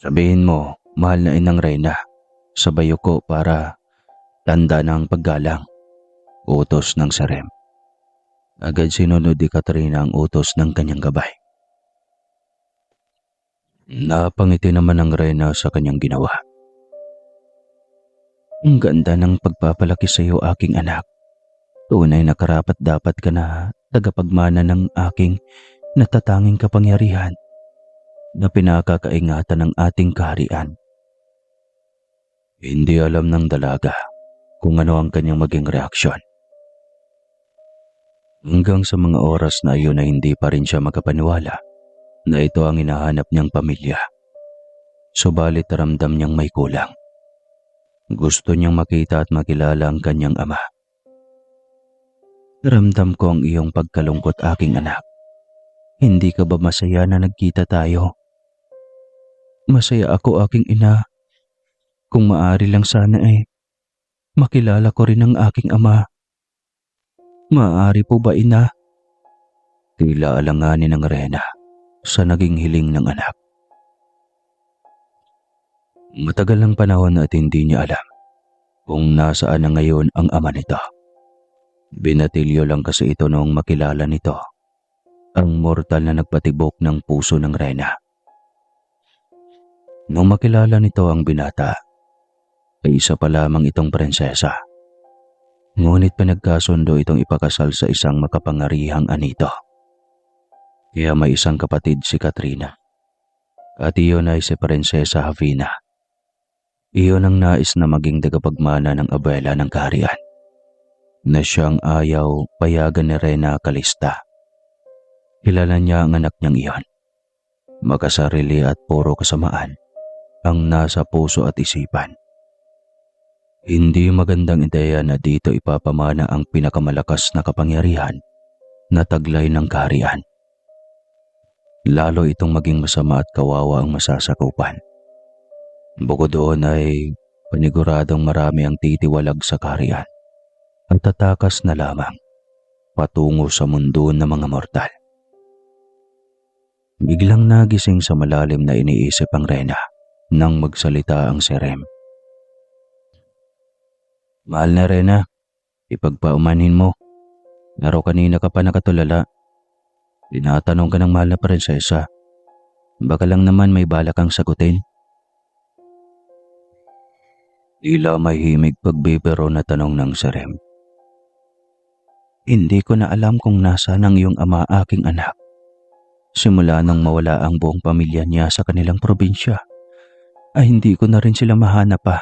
Sabihin mo, mahal na inang Rena, sabayo ko para tanda ng paggalang. Utos ng Serem. Agad sinunod ni Katrina ang utos ng kanyang gabay. Napangiti naman ang Rena sa kanyang ginawa. Ang ganda ng pagpapalaki sa iyo, aking anak. Tunay na karapat dapat ka na tagapagmana ng aking natatanging kapangyarihan na pinakakaingatan ng ating kaharian. Hindi alam ng dalaga kung ano ang kanyang maging reaksyon. Hanggang sa mga oras na iyon na hindi pa rin siya makapaniwala na ito ang hinahanap niyang pamilya. Subalit ramdam niyang may kulang. Gusto niyang makita at makilala ang kanyang ama. Ramdam ko ang iyong pagkalungkot, aking anak. Hindi ka ba masaya na nagkita tayo? Masaya ako, aking ina. Kung maaari lang sana makilala ko rin ang aking ama. Maaari po ba, ina? Tila alanganin ng Rena sa naging hiling ng anak. Matagal ng panahon at hindi niya alam kung nasaan na ngayon ang ama nito. Binatilyo lang kasi ito noong makilala nito ang mortal na nagpatibok ng puso ng Rena. Noong makilala nito ang binata, ay isa pa lamang itong prinsesa. Ngunit pinagkasundo itong ipakasal sa isang makapangyarihang anito. Kaya may isang kapatid si Katrina. At iyon ay si Prinsesa Havina. Iyon ang nais na maging tagapagmana ng abuela ng kaharian, na siyang ayaw payagan ni Rena Calista. Kilala niya ang anak niyang iyon. Makasarili at puro kasamaan ang nasa puso at isipan. Hindi magandang ideya na dito ipapamana ang pinakamalakas na kapangyarihan na taglay ng kaharian. Lalo itong maging masama at kawawa ang masasakupan. Bukod doon ay paniguradong marami ang titiwalag sa kaharian at tatakas na lamang patungo sa mundo ng mga mortal. Biglang nagising sa malalim na iniisip ang Rena nang magsalita ang Serem. Mahal na Rena, ipagpaumanhin mo. Laro kanina ka pa nakatulala. Tinatanong ka ng mahal na prinsesa. Baka lang naman may balak kang sagutin. Tila may himig pagbibiro na tanong ng Serem. Hindi ko na alam kung nasaan ang iyong ama, aking anak. Simula nang mawala ang buong pamilya niya sa kanilang probinsya, ay hindi ko na rin sila mahanap pa.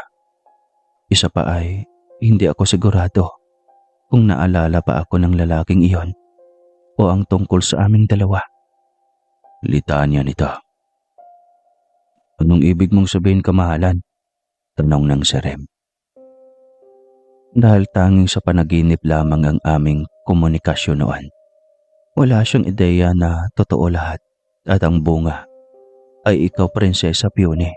Isa pa ay hindi ako sigurado kung naalala pa ako ng lalaking iyon o ang tungkol sa aming dalawa. Litanya nito. Anong ibig mong sabihin, kamahalan? Tanong ng Serem. Dahil tanging sa panaginip lamang ang aming komunikasyon noon. Wala siyang ideya na totoo lahat at ang bunga ay ikaw, Prinsesa Pione.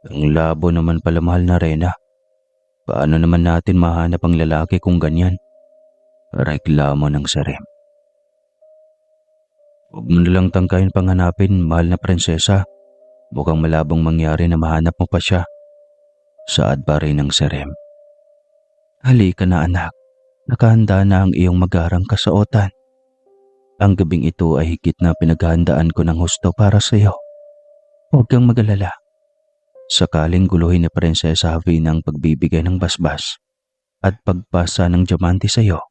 Ang labo naman pala, mahal na Rena. Paano naman natin mahanap ang lalaki kung ganyan? Reklamo ng Serem. Huwag mo nalang tangkayin pang hanapin, mahal na prinsesa. Mukhang malabong mangyari na mahanap mo pa siya. Saad pa rin ng Serem. Halika na, anak. Nakahanda na ang iyong magarang kasuotan. Ang gabing ito ay higit na pinaghahandaan ko ng husto para sa iyo. Huwag kang mag-alala. Sakaling guluhin ni Prinsesa Havina ang pagbibigay ng basbas at pagpasa ng diamante sa iyo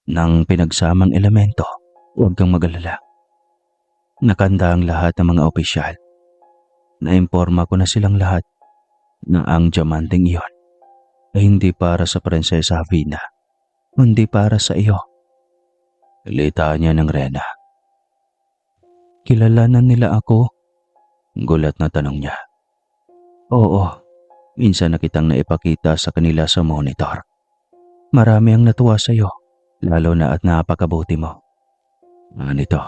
ng pinagsamang elemento, huwag kang mag-alala. Nakanda ang lahat ng mga opisyal. Naimporma ko na silang lahat na ang diamanteng iyon ay hindi para sa Prinsesa Havina, hindi para sa iyo. Litanya ng Rena. Kilala na nila ako? Gulat na tanong niya. Oo, minsan na kitang naipakita sa kanila sa monitor. Marami ang natuwa sa iyo, lalo na at napakabuti mo. Nito.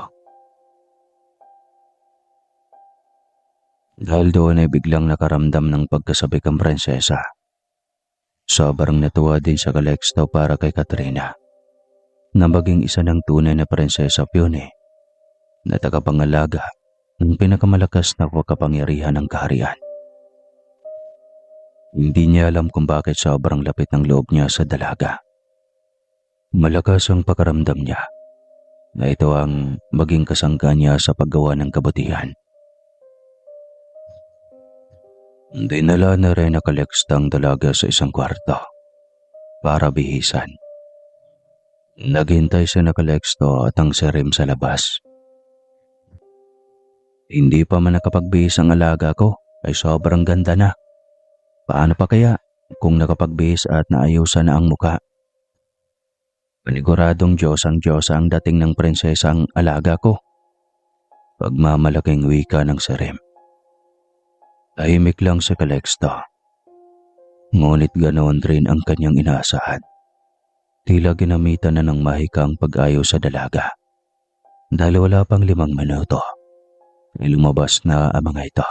Dahil doon ay biglang nakaramdam ng pagkasabik ang prinsesa. Sobrang natuwa din sa Calixto para kay Katrina na maging isa ng tunay na Prinsesa Pione na tagapangalaga ng pinakamalakas na kapangyarihan ng kaharian. Hindi niya alam kung bakit sobrang lapit ng loob niya sa dalaga. Malakas ang pakaramdam niya na ito ang maging kasangga niya sa paggawa ng kabutihan. Dinala na rin na Calixto ang dalaga sa isang kwarto para bihisan. Naghintay si na Calixto at ang Serem sa labas. Hindi pa man nakapagbihis ang alaga ko ay sobrang ganda na. Paano pa kaya kung nakapagbihis at naayusan na ang muka? Paniguradong Diyos ang dating ng prinsesang alaga ko. Pagmamalaking wika ng Serem. Tahimik lang si Calixto. Ngunit ganoon rin ang kanyang inaasahan. Tila ginamitan na ng mahikang pag-ayos sa dalaga. Dahil wala pang 5 minuto, ay lumabas na ang mga ito.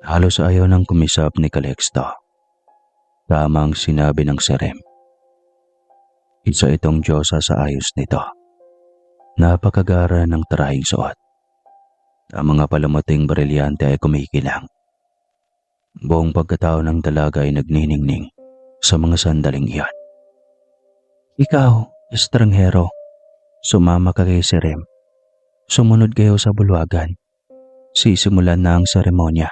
Halos ayaw ng kumisap ni Calixto. Tamang sinabi ng Serem. Isa itong Diyosa sa ayos nito. Napakagara ng tarahing suot. Ang mga palamuting brilyante ay kumikilang. Buong pagkatao ng dalaga ay nagniningning sa mga sandaling iyon. Ikaw, estranghero, sumama ka kay Serem. Sumunod kayo sa bulwagan. Sisimulan na ang seremonya.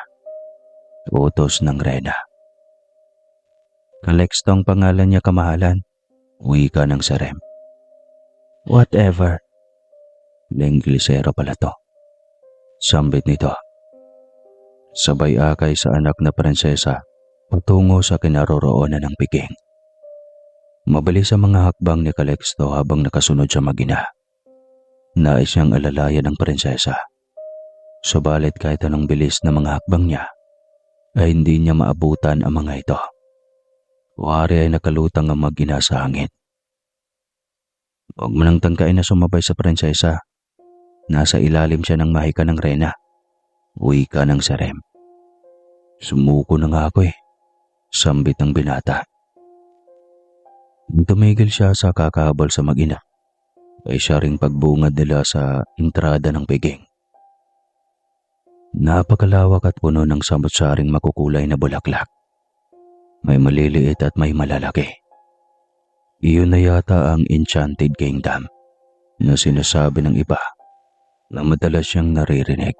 Utos ng Rena. Calixto ang pangalan niya, kamahalan. Wika ng Serem. Whatever. Lenglisero pala to. Sambit nito. Sabay akay sa anak na prinsesa patungo sa kinaroroonan ng piging. Mabilis ang mga hakbang ni Calixto habang nakasunod sa mag-ina. Nais niyang alalayan ng prinsesa. Subalit kahit anong bilis na mga hakbang niya, ay hindi niya maabutan ang mga ito. Wari ay nakalutang ang mag-ina sa hangin. Huwag mo nang tangkain na sumabay sa prinsesa. Nasa ilalim siya ng mahika ng Rena. Wika ng Serem. Sumuko na nga ako eh. Sambit ng binata. Nung tumigil siya sa kakahabol sa mag-ina, ay siya ring pagbungad nila sa entrada ng piging. Napakalawak at puno ng samot-saring makukulay na bulaklak. May maliliit at may malalaki. Iyon na yata ang Enchanted Kingdom na sinasabi ng iba na madalas siyang naririnig.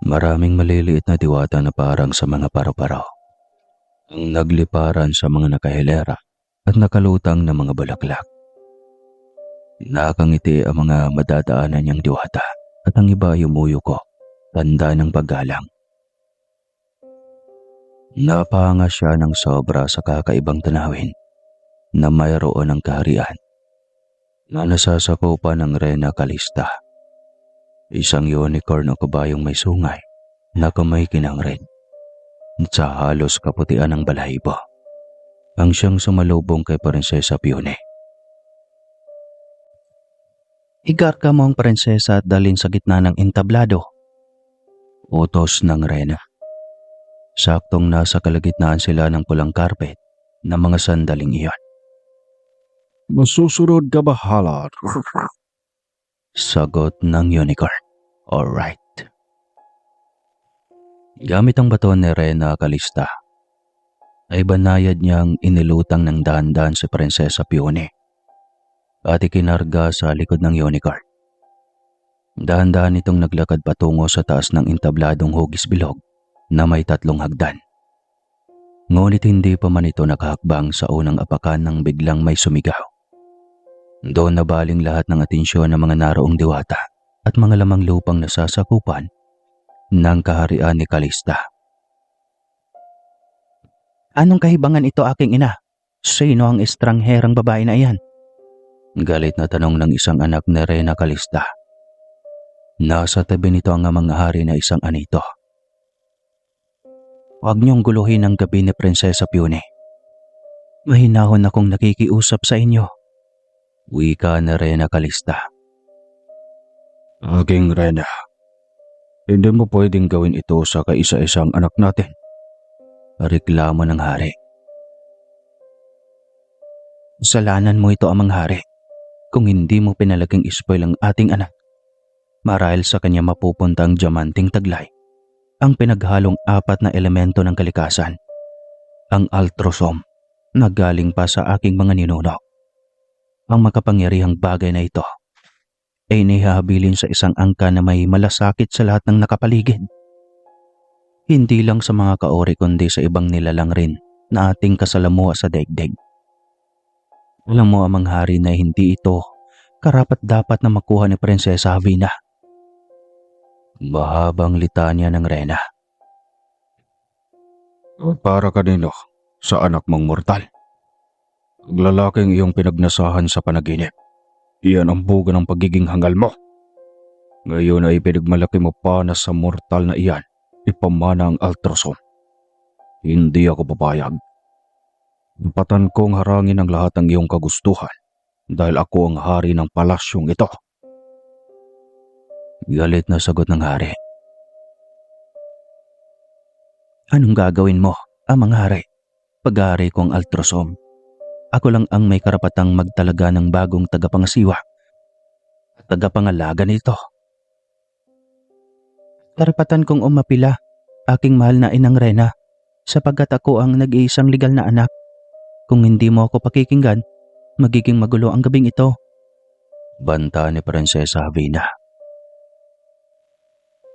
Maraming maliliit na diwata na parang sa mga paro-paro ang nagliparan sa mga nakahilera at nakalutang na mga bulaklak. Nakangiti ang mga madadaanan niyang diwata at ang iba yumuyuko, tanda ng paggalang. Napahanga siya ng sobra sa kakaibang tanawin na mayroon ng kaharian. na nasasakupan ng Rena Calista. Isang unicorn o kabayong may sungay na kamay kinangrid sa halos kaputian ng balahibo ang siyang sumalubong kay Prinsesa Pione. Igarka mo ang prinsesa at dalhin sa gitna ng entablado. Utos ng Rena. Saktong nasa kalagitnaan sila ng pulang karpet na mga sandaling iyon. Masusunod ka bahala. Sagot ng unicorn. Alright. Gamit ang baton ni Rena Calista, ay banayad niyang inilutang ng dahan-dahan si Prinsesa Pione at ikinarga sa likod ng unicorn. Dahan-dahan itong naglakad patungo sa taas ng entabladong hugis bilog na may 3 hagdan. Ngunit hindi pa man ito nakahakbang sa unang apakan nang biglang may sumigaw. Doon nabaling lahat ng atensyon ng mga naroong diwata at mga lamang lupang nasasakupan ng kaharian ni Calista. Anong kahibangan ito, aking ina? Sino ang estrangherang babae na iyan? Galit na tanong ng isang anak ni Rena Calista. Nasa tabi nito ang amang hari na isang anito. Huwag niyong guluhin ang gabi ni Prinsesa Pione. Mahinahon akong nakikiusap sa inyo. Wika ni Rena Calista. Aking Rena, hindi mo pwedeng gawin ito sa kaisa-isang anak natin. Reklamo ng hari. Kasalanan mo ito, amang hari, kung hindi mo pinalagang ispoil ang ating anak. Marahil sa kanya mapupunta ang diamanting taglay, ang pinaghalong 4 na elemento ng kalikasan, ang altrosom na galing pa sa aking mga ninuno. Ang makapangyarihang bagay na ito ay inihahabilin sa isang angka na may malasakit sa lahat ng nakapaligid. Hindi lang sa mga kaori kundi sa ibang nilalang rin na ating kasalamuha sa daigdig. Alam mo, amang hari, na hindi ito karapat-dapat na makuha ni Prinsesa Havina. Mahabang litanya ng Rena. Para kanino? Sa anak mong mortal. Ang lalaking iyong pinagnasahan sa panaginip. Iyan ang buga ng pagiging hangal mo. Ngayon ay pinagmalaki mo pa na sa mortal na iyan ipamana ang altrosom. Hindi ako papayag. Napatan kong harangin ang lahat ng iyong kagustuhan dahil ako ang hari ng palasyong ito. Galit na sagot ng hari. Anong gagawin mo, amang hari? Pag-hari ko ang altrosom. Ako lang ang may karapatang magtalaga ng bagong tagapangasiwa at tagapangalaga nito. Karapatan kong umapila, aking mahal na inang Rena, sapagkat ako ang nag-iisang legal na anak. Kung hindi mo ako pakikinggan, magiging magulo ang gabing ito. Banta ni Prinsesa Havina.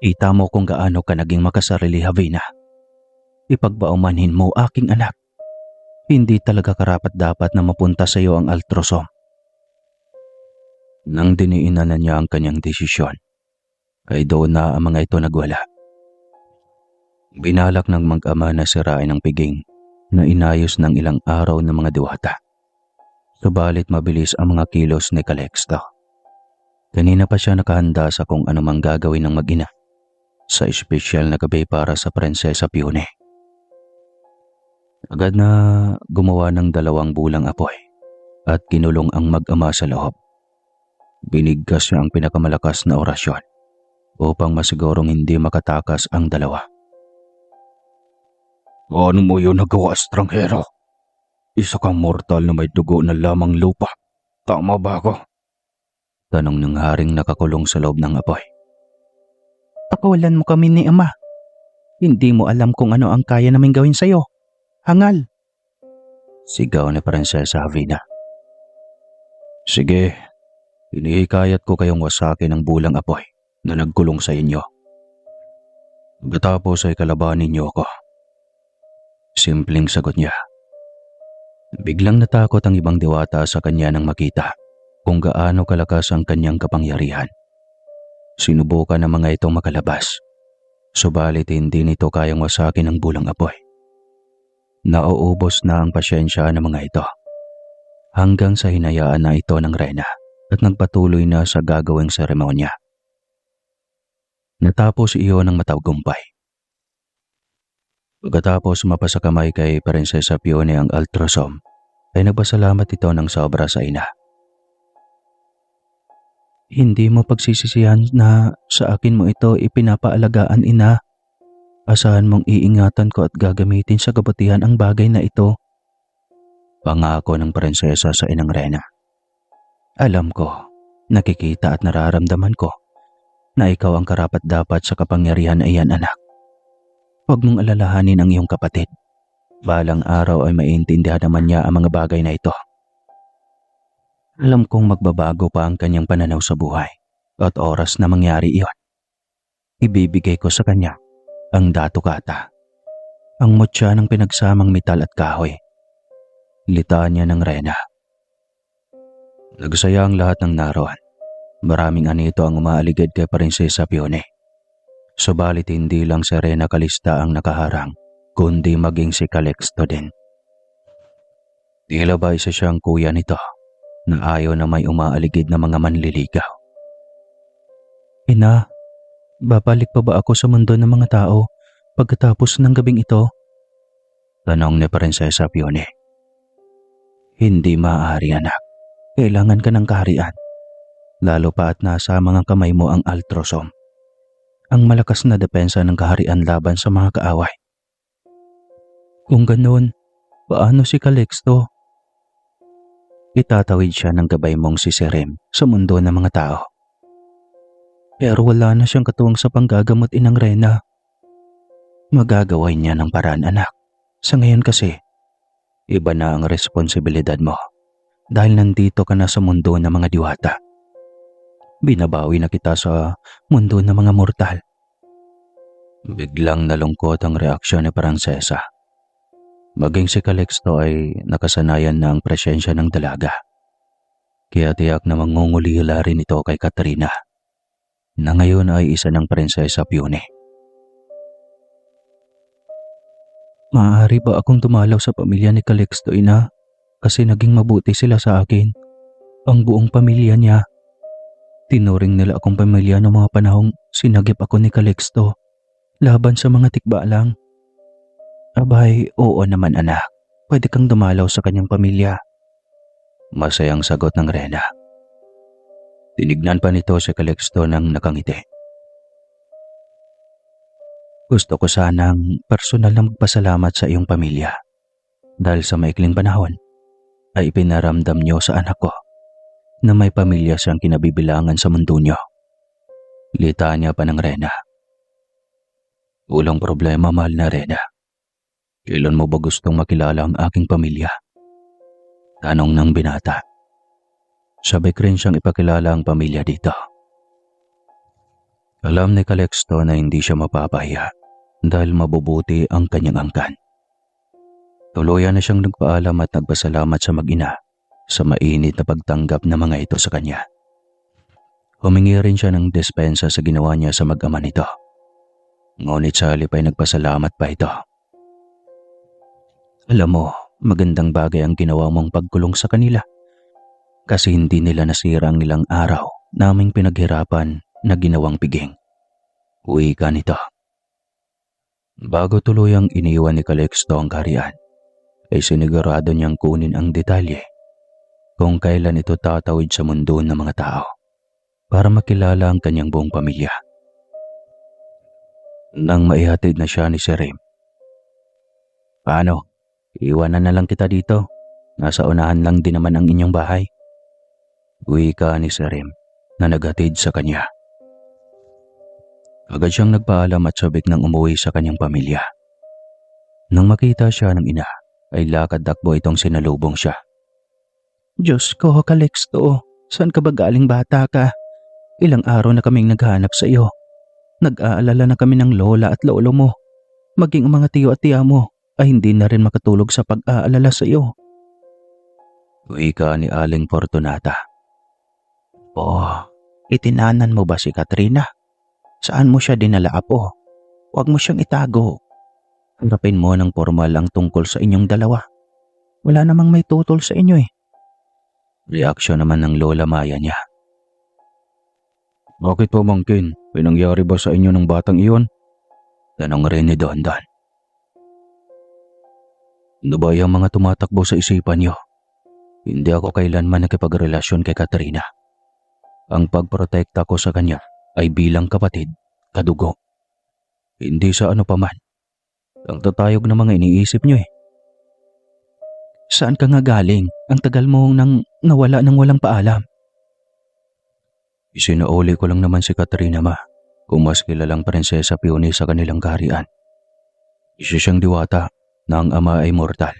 Ita mo kung gaano ka naging makasarili, Havina. Ipagbaumanhin mo, aking anak. Hindi talaga karapat-dapat na mapunta sa iyo ang altrosom. Nang diniinan na niya ang kanyang desisyon, ay doon na ang mga ito nagwala. Binalak ng mag-ama na sirain ang piging na inayos ng ilang araw ng mga diwata. Subalit mabilis ang mga kilos ni Calixto. Kanina pa siya nakahanda sa kung anumang gagawin ng mag-ina sa espesyal na gabi para sa Prinsesa Pione. Agad na gumawa ng 2 bulang apoy at kinulong ang mag-ama sa loob. Binigkas niya ang pinakamalakas na orasyon upang masigurong hindi makatakas ang 2. Ano mo yun nagawa, estranghero? Isa kang mortal na may dugo na lamang lupa. Tama ba ako? Tanong ng haring nakakulong sa loob ng apoy. Pakawalan mo kami ni Ama. Hindi mo alam kung ano ang kaya naming gawin sa iyo. Hangal! Sigaw ni Prinsesa Havina. Sige, inihikayat ko kayong wasakin ang bulang apoy na nagkulong sa inyo. Pagkatapos ay kalabanin niyo ako. Simpleng sagot niya. Biglang natakot ang ibang diwata sa kanya nang makita kung gaano kalakas ang kanyang kapangyarihan. Sinubukan ng mga itong makalabas, subalit hindi nito kayang wasakin ang bulang apoy. Nauubos na ang pasyensya ng mga ito hanggang sa hinayaan na ito ng Rena at nagpatuloy na sa gagawing seremonya. Natapos iyon ng matagumpay. Pagkatapos mapasa kamay kay Prinsesa Fiona ang ultrasom, ay nagpasalamat ito ng sobra sa ina. Hindi mo pagsisisihan na sa akin mo ito ipinapaalagaan, ina. Asahan mong iingatan ko at gagamitin sa kabutihan ang bagay na ito. Pangako ng prinsesa sa inang Rena. Alam ko, nakikita at nararamdaman ko na ikaw ang karapat-dapat sa kapangyarihan na iyan, anak. Huwag mong alalahanin ang iyong kapatid. Balang araw ay maintindihan naman niya ang mga bagay na ito. Alam kong magbabago pa ang kanyang pananaw sa buhay at oras na mangyari iyon. Ibibigay ko sa kanya ang datukata, ang mutya ng pinagsamang metal at kahoy. Litaan niya ng Rena. Nagsaya ang lahat ng naroon. Maraming anito ang umaaligid kay Prinsesa Fiona. Subalit hindi lang si Rena Calista ang nakaharang, kundi maging si Calixto din. Tila ba isa siyang kuya nito na ayaw na may umaaligid na mga manliligaw. Ina, babalik pa ba ako sa mundo ng mga tao pagkatapos ng gabing ito? Tanong ni Prinsesa Fiona. Hindi maaari, anak. Kailangan ka ng kaharian. Lalo pa at nasa mga kamay mo ang ultrasom. Ang malakas na depensa ng kaharian laban sa mga kaaway. Kung ganun, paano si Calixto? Itatawid siya ng gabay mong si Serem sa mundo ng mga tao. Pero wala na siyang katuwang sa panggagamot, inang Rena. Magagawin niya ng paraan, anak. Sa ngayon kasi, iba na ang responsibilidad mo dahil nandito ka na sa mundo ng mga diwata. Binabawi na kita sa mundo ng mga mortal. Biglang nalungkot ang reaksyon ni Prinsesa. Maging si Calixto ay nakasanayan na ang presensya ng dalaga. Kaya tiyak na mangungulila rin ito kay Katrina, na ngayon ay isa ng Prinsesa Fiona. Maaari ba akong dumalaw sa pamilya ni Calixto, ina? Kasi naging mabuti sila sa akin. Ang buong pamilya niya. Tinuring nila akong pamilya noong mga panahong sinagip ako ni Calixto laban sa mga tikba lang. Abay, oo naman, anak. Pwede kang dumalaw sa kanyang pamilya. Masayang sagot ng Rena. Tinignan pa nito si Calixto ng nakangiti. Gusto ko sanang personal na magpasalamat sa iyong pamilya dahil sa maikling panahon ay ipinaramdam niyo sa anak ko na may pamilya siyang kinabibilangan sa mundo niyo. Litanya pa ng Rena. Walang problema, mahal na Rena. Kailan mo ba gustong makilala ang aking pamilya? Tanong ng binata. Sabay rin siyang ipakilala ang pamilya dito. Alam ni Calixto na hindi siya mapapahiya dahil mabubuti ang kanyang angkan. Tuluyan na siyang nagpaalam at nagpasalamat sa mag-ina sa mainit na pagtanggap ng mga ito sa kanya. Humingi rin siya ng dispensa sa ginawa niya sa mag-ama nito. Ngunit sa halip ay nagpasalamat pa ito. Alam mo, magandang bagay ang ginawa mong pagkulong sa kanila kasi hindi nila nasira ang ilang araw naming pinaghirapan na ginawang piging. Uwi ka nito. Bago tuluyang iniwan ni Calixto ang kaharian, ay sinigurado niyang kunin ang detalye kung kailan ito tatawid sa mundo ng mga tao para makilala ang kanyang buong pamilya. Nang maihatid na siya ni Serem. Paano? Iwanan na lang kita dito. Nasa unahan lang din naman ang inyong bahay. Uwi ka ni Serem na naghatid sa kanya. Agad siyang nagpaalam at sabik nang umuwi sa kanyang pamilya. Nang makita siya ng ina, ay lakad-dakbo itong sinalubong siya. Diyos ko, Calixto, saan ka ba galing, bata ka? Ilang araw na kaming naghahanap sa iyo. Nag-aalala na kami ng lola at lolo mo. Maging ang mga tiyo at tiya mo ay hindi na rin makatulog sa pag-aalala sa iyo. Wika ni Aling Fortunata. Oh, itinanan mo ba si Katrina? Saan mo siya dinala, apo? Huwag mo siyang itago. Harapin mo ng formal ang tungkol sa inyong dalawa. Wala namang may tutol sa inyo eh. Reaksyon naman ng Lola Maya niya. Bakit pamangkin? May nangyari ba sa inyo ng batang iyon? Tanong rin ni Dondon. Ano ba yung mga tumatakbo sa isipan niyo? Hindi ako kailanman nakipagrelasyon kay Katrina. Ang pagprotekta ko sa kanya ay bilang kapatid, kadugo. Hindi sa ano paman. Ang tatayog na mga iniisip niyo eh. Saan ka nga galing? Ang tagal mo nang nawala ng walang paalam. Isinuuli ko lang naman si Katrina, ma, kung mas kilalang Prinsesa Peony sa kanilang kaharian. Isa siyang diwata na ang ama ay mortal.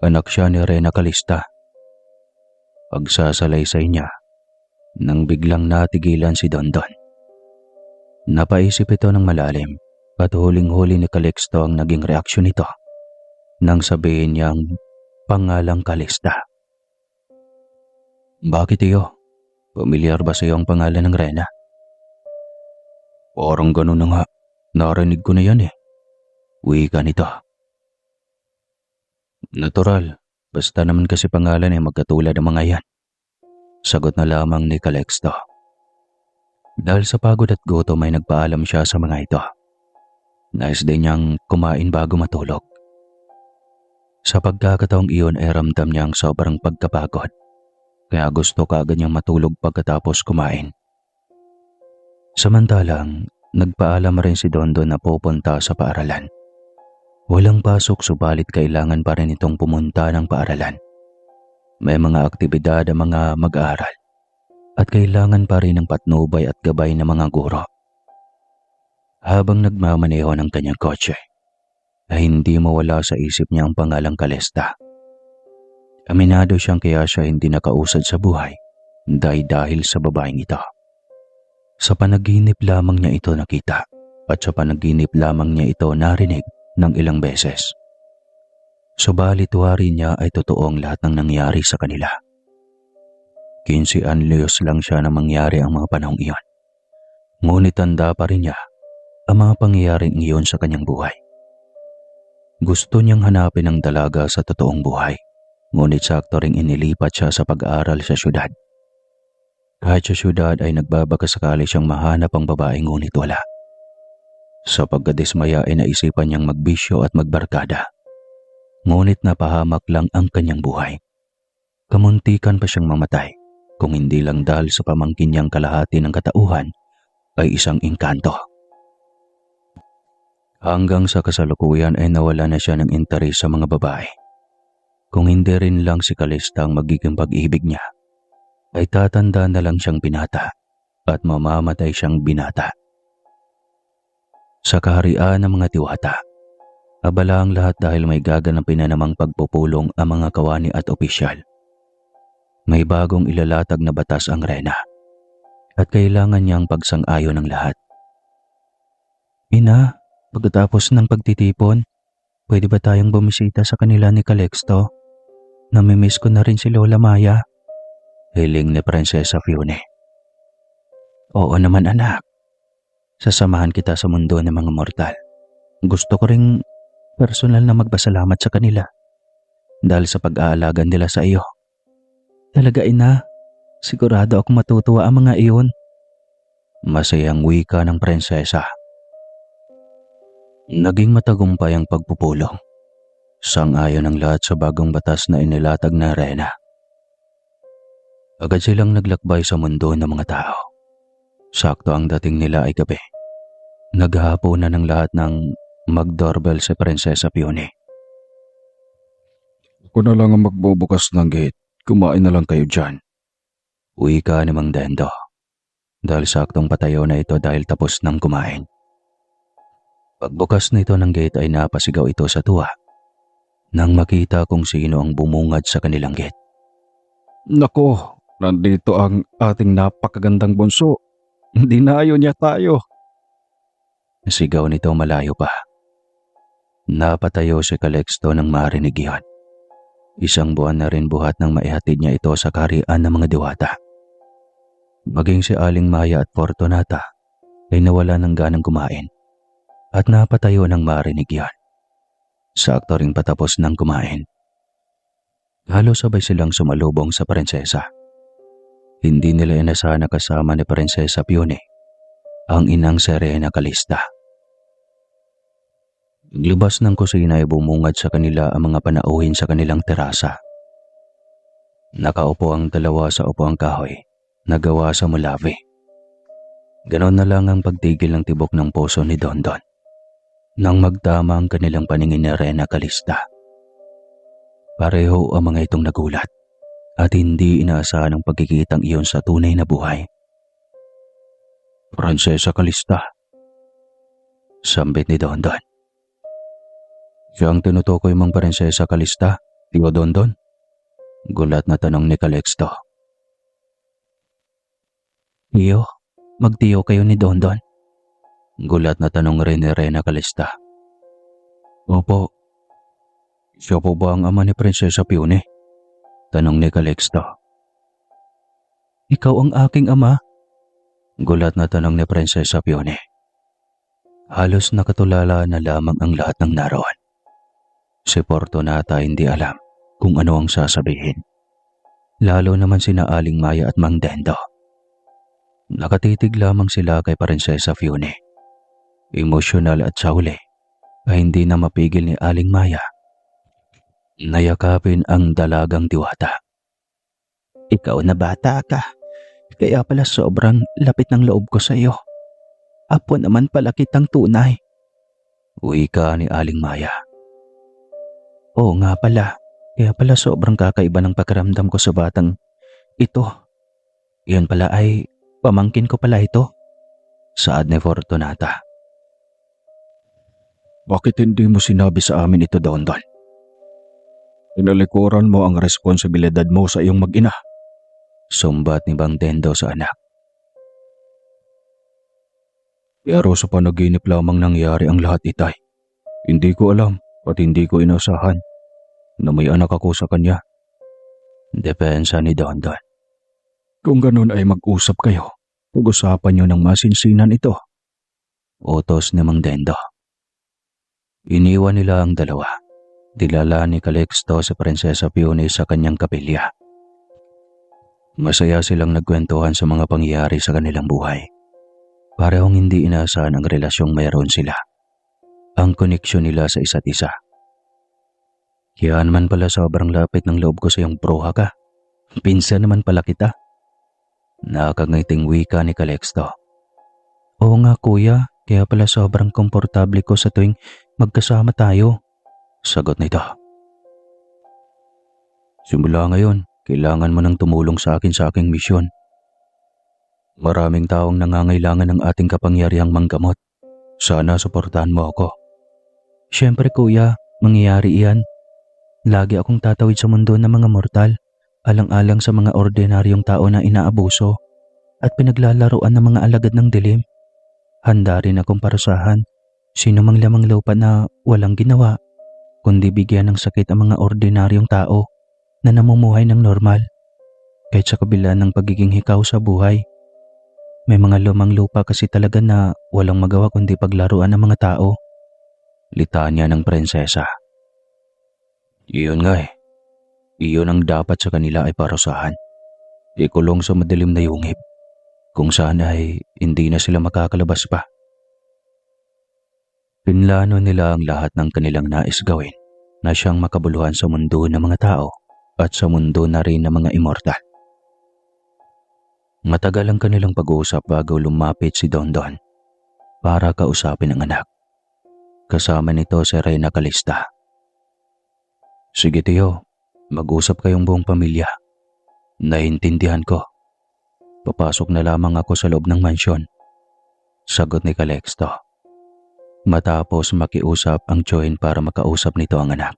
Anak siya ni Rena Calista. Pagsasalaysay niya nang biglang natigilan si Dondon. Napaisip ito ng malalim at huling-huli ni Calixto ang naging reaksyon nito nang sabihin niyang pangalang Calista. Bakit iyo? Pamilyar ba sa iyo ang pangalan ng Rena? Parang ganun na nga. Narinig ko na yan eh. Wika nito. Natural. Basta naman kasi pangalan ay magkatulad ng mga yan. Sagot na lamang ni Calixto. Dahil sa pagod at gutom ay nagpaalam siya sa mga ito. Nais din niyang kumain bago matulog. Sa pagkakataong iyon ay ramdam niya ang sobrang pagkapagod. Kaya gusto kaagad niyang matulog pagkatapos kumain. Samantalang, nagpaalam rin si Dondon na pupunta sa paaralan. Walang pasok subalit kailangan pa rin itong pumunta ng paaralan. May mga aktibidad ang mga mag-aaral at kailangan pa rin ng patnubay at gabay ng mga guro. Habang nagmamaneho ng kanyang kotse, ay hindi mawala sa isip niya ang pangalang Calista. Aminado siyang kaya siya hindi nakausad sa buhay dahil sa babaeng ito. Sa panaginip lamang niya ito nakita at sa panaginip lamang niya ito narinig ng ilang beses. Subalit wari niya ay totoong lahat ng nangyari sa kanila. 15 anyos lang siya na mangyari ang mga panahong iyon. Ngunit tanda pa rin niya ang mga pangyayaring iyon sa kanyang buhay. Gusto niyang hanapin ang dalaga sa totoong buhay, ngunit sakto ring inilipat siya sa pag-aaral sa syudad. Kahit sa syudad ay nagbabakasakali siyang mahanap ang babae ngunit wala. Sa pagkadismaya ay naisipan niyang magbisyo at magbarkada. Ngunit napahamak lang ang kanyang buhay. Kamuntikan pa siyang mamatay kung hindi lang dahil sa pamangkin niyang kalahati ng katauhan ay isang engkanto. Hanggang sa kasalukuyan ay nawala na siya ng interes sa mga babae. Kung hindi rin lang si Calista ang magiging pag-ibig niya, ay tatanda na lang siyang binata at mamamatay siyang binata. Sa kaharian ng mga diwata, abala ang lahat dahil may gaganapin na namang pagpupulong ang mga kawani at opisyal. May bagong ilalatag na batas ang Rena at kailangan niyang pagsang-ayon ng lahat. Ina, pagkatapos ng pagtitipon, pwede ba tayong bumisita sa kanila ni Calixto? Namimiss ko na rin si Lola Maya. Hiling ni Prinsesa Fiona. Oo naman anak. Sasamahan kita sa mundo ng mga mortal. Gusto ko ring personal na magpasalamat sa kanila dahil sa pag-aalaga nila sa iyo. Talaga ina, sigurado akong matutuwa ang mga iyon. Masayang wika ng prinsesa. Naging matagumpay ang pagpupulong. Sang-ayon ang lahat sa bagong batas na inilatag na Rena. Agad silang naglakbay sa mundo ng mga tao. Sakto ang dating nila ay gabi. Naghahaponan ng lahat ng mag-doorbell si Prinsesa Peony. Ako na lang ang magbubukas ng gate. Kumain na lang kayo dyan. Wika ni Mang Dendo. Dahil saktong patayo na ito dahil tapos nang kumain. Pagbukas nito ng gate ay napasigaw ito sa tuwa nang makita kung sino ang bumungad sa kanilang gate. Nako, nandito ang ating napakagandang bunso. Dinayo niya tayo. Sigaw nito malayo pa. Napatayo si Calixto nang marinig iyon. Isang buwan na rin buhat nang maihatid niya ito sa kaharian ng mga diwata. Maging si Aling Maya at Fortunata ay nawala ng ganang kumain at napatayo nang marinig iyon. Sakto ring patapos ng kumain. Halos sabay silang sumalubong sa prinsesa. Hindi nila inasahan na kasama ni Prinsesa Pione ang inang Serena Calista. Paglabas ng kusina ay bumungad sa kanila ang mga panauhin sa kanilang terasa. Nakaupo ang dalawa sa upuang kahoy na gawa sa mulavi. Ganon na lang ang pagtigil ng tibok ng puso ni Dondon nang magtama ang kanilang paningin ni Rena Calista. Pareho ang mga itong nagulat at hindi inaasahan ang pagkikitang iyon sa tunay na buhay. Prinsesa Calista. Sambit ni Dondon. Siya ang tinutukoy mong Prinsesa Calista, Tio Dondon? Gulat na tanong ni Calixto. Tiyo, magtiyo kayo ni Dondon? Gulat na tanong rin ni Rena Calista. Opo. Siya po ba ang ama ni Prinsesa Pione? Tanong ni Calixto. Ikaw ang aking ama? Gulat na tanong ni Prinsesa Pione. Halos nakatulala na lamang ang lahat ng naroon. Si Fortunata hindi alam kung ano ang sasabihin. Lalo naman sina Aling Maya at Mang Dendo. Nakatitig lamang sila kay Prinsesa Fione. Emosyonal at sa huli ay hindi na mapigil ni Aling Maya na yakapin ang dalagang diwata. Ikaw na bata ka, kaya pala sobrang lapit ng loob ko sa iyo. Apo naman pala kitang tunay. Wika ni Aling Maya. Oo nga pala, kaya pala sobrang kakaiba ng pakiramdam ko sa batang ito. Iyon pala ay pamangkin ko pala ito. Saad ni Fortunata. Bakit hindi mo sinabi sa amin ito, Dondon? Tinalikuran mo ang responsibilidad mo sa iyong mag-ina. Sumbat ni Mang Dendo sa anak. Pero sa panaginip lamang nangyari ang lahat, itay. Hindi ko alam at hindi ko inasahan na may anak ako sa kanya. Depensa ni Dondon. Kung ganun ay mag-usap kayo. Pag-usapan niyo ng masinsinan ito. Utos ni Mang Dendo. Iniwan nila ang dalawa. Dilala ni Calixto si Prinsesa Pione sa kanyang kapilya. Masaya silang nagkwentuhan sa mga pangyayari sa kanilang buhay. Parehong hindi inaasahan ang relasyong mayroon sila. Ang koneksyon nila sa isa't isa. Kaya naman pala sobrang lapit ng loob ko sa iyong bruha ka. Pinsan naman pala kita. Nakakangiting wika ni Calixto. Oo nga kuya, kaya pala sobrang komportable ko sa tuwing magkasama tayo. Sagot nito. Simula ngayon, kailangan mo nang tumulong sa aking misyon. Maraming taong nangangailangan ng ating kapangyarihang manggamot. Sana suportahan mo ako. Siyempre kuya, mangyayari iyan. Lagi akong tatawid sa mundo ng mga mortal, alang-alang sa mga ordinaryong tao na inaabuso at pinaglalaroan ng mga alagad ng dilim. Handa rin akong parusahan sino mang lamang lupa na walang ginawa, kundi bigyan ng sakit ang mga ordinaryong tao na namumuhay ng normal. Kahit sa kabila ng pagiging hikaw sa buhay, may mga lumang lupa kasi talaga na walang magawa kundi paglaruan ng mga tao. Litanya ng prinsesa. Iyon nga eh. Iyon ang dapat sa kanila ay parusahan. Ikulong sa madilim na yungib, kung saan ay hindi na sila makakalabas pa. Pinlano nila ang lahat ng kanilang nais gawin na siyang makabuluhan sa mundo ng mga tao at sa mundo na rin ng mga immortal. Matagal ang kanilang pag-uusap bago lumapit si Dondon para kausapin ang anak. Kasama nito si Rena Calista. Sige tiyo, mag-usap kayong buong pamilya. Naiintindihan ko. Papasok na lamang ako sa loob ng mansyon. Sagot ni Calixto. Matapos makiusap ang Choin para makausap nito ang anak.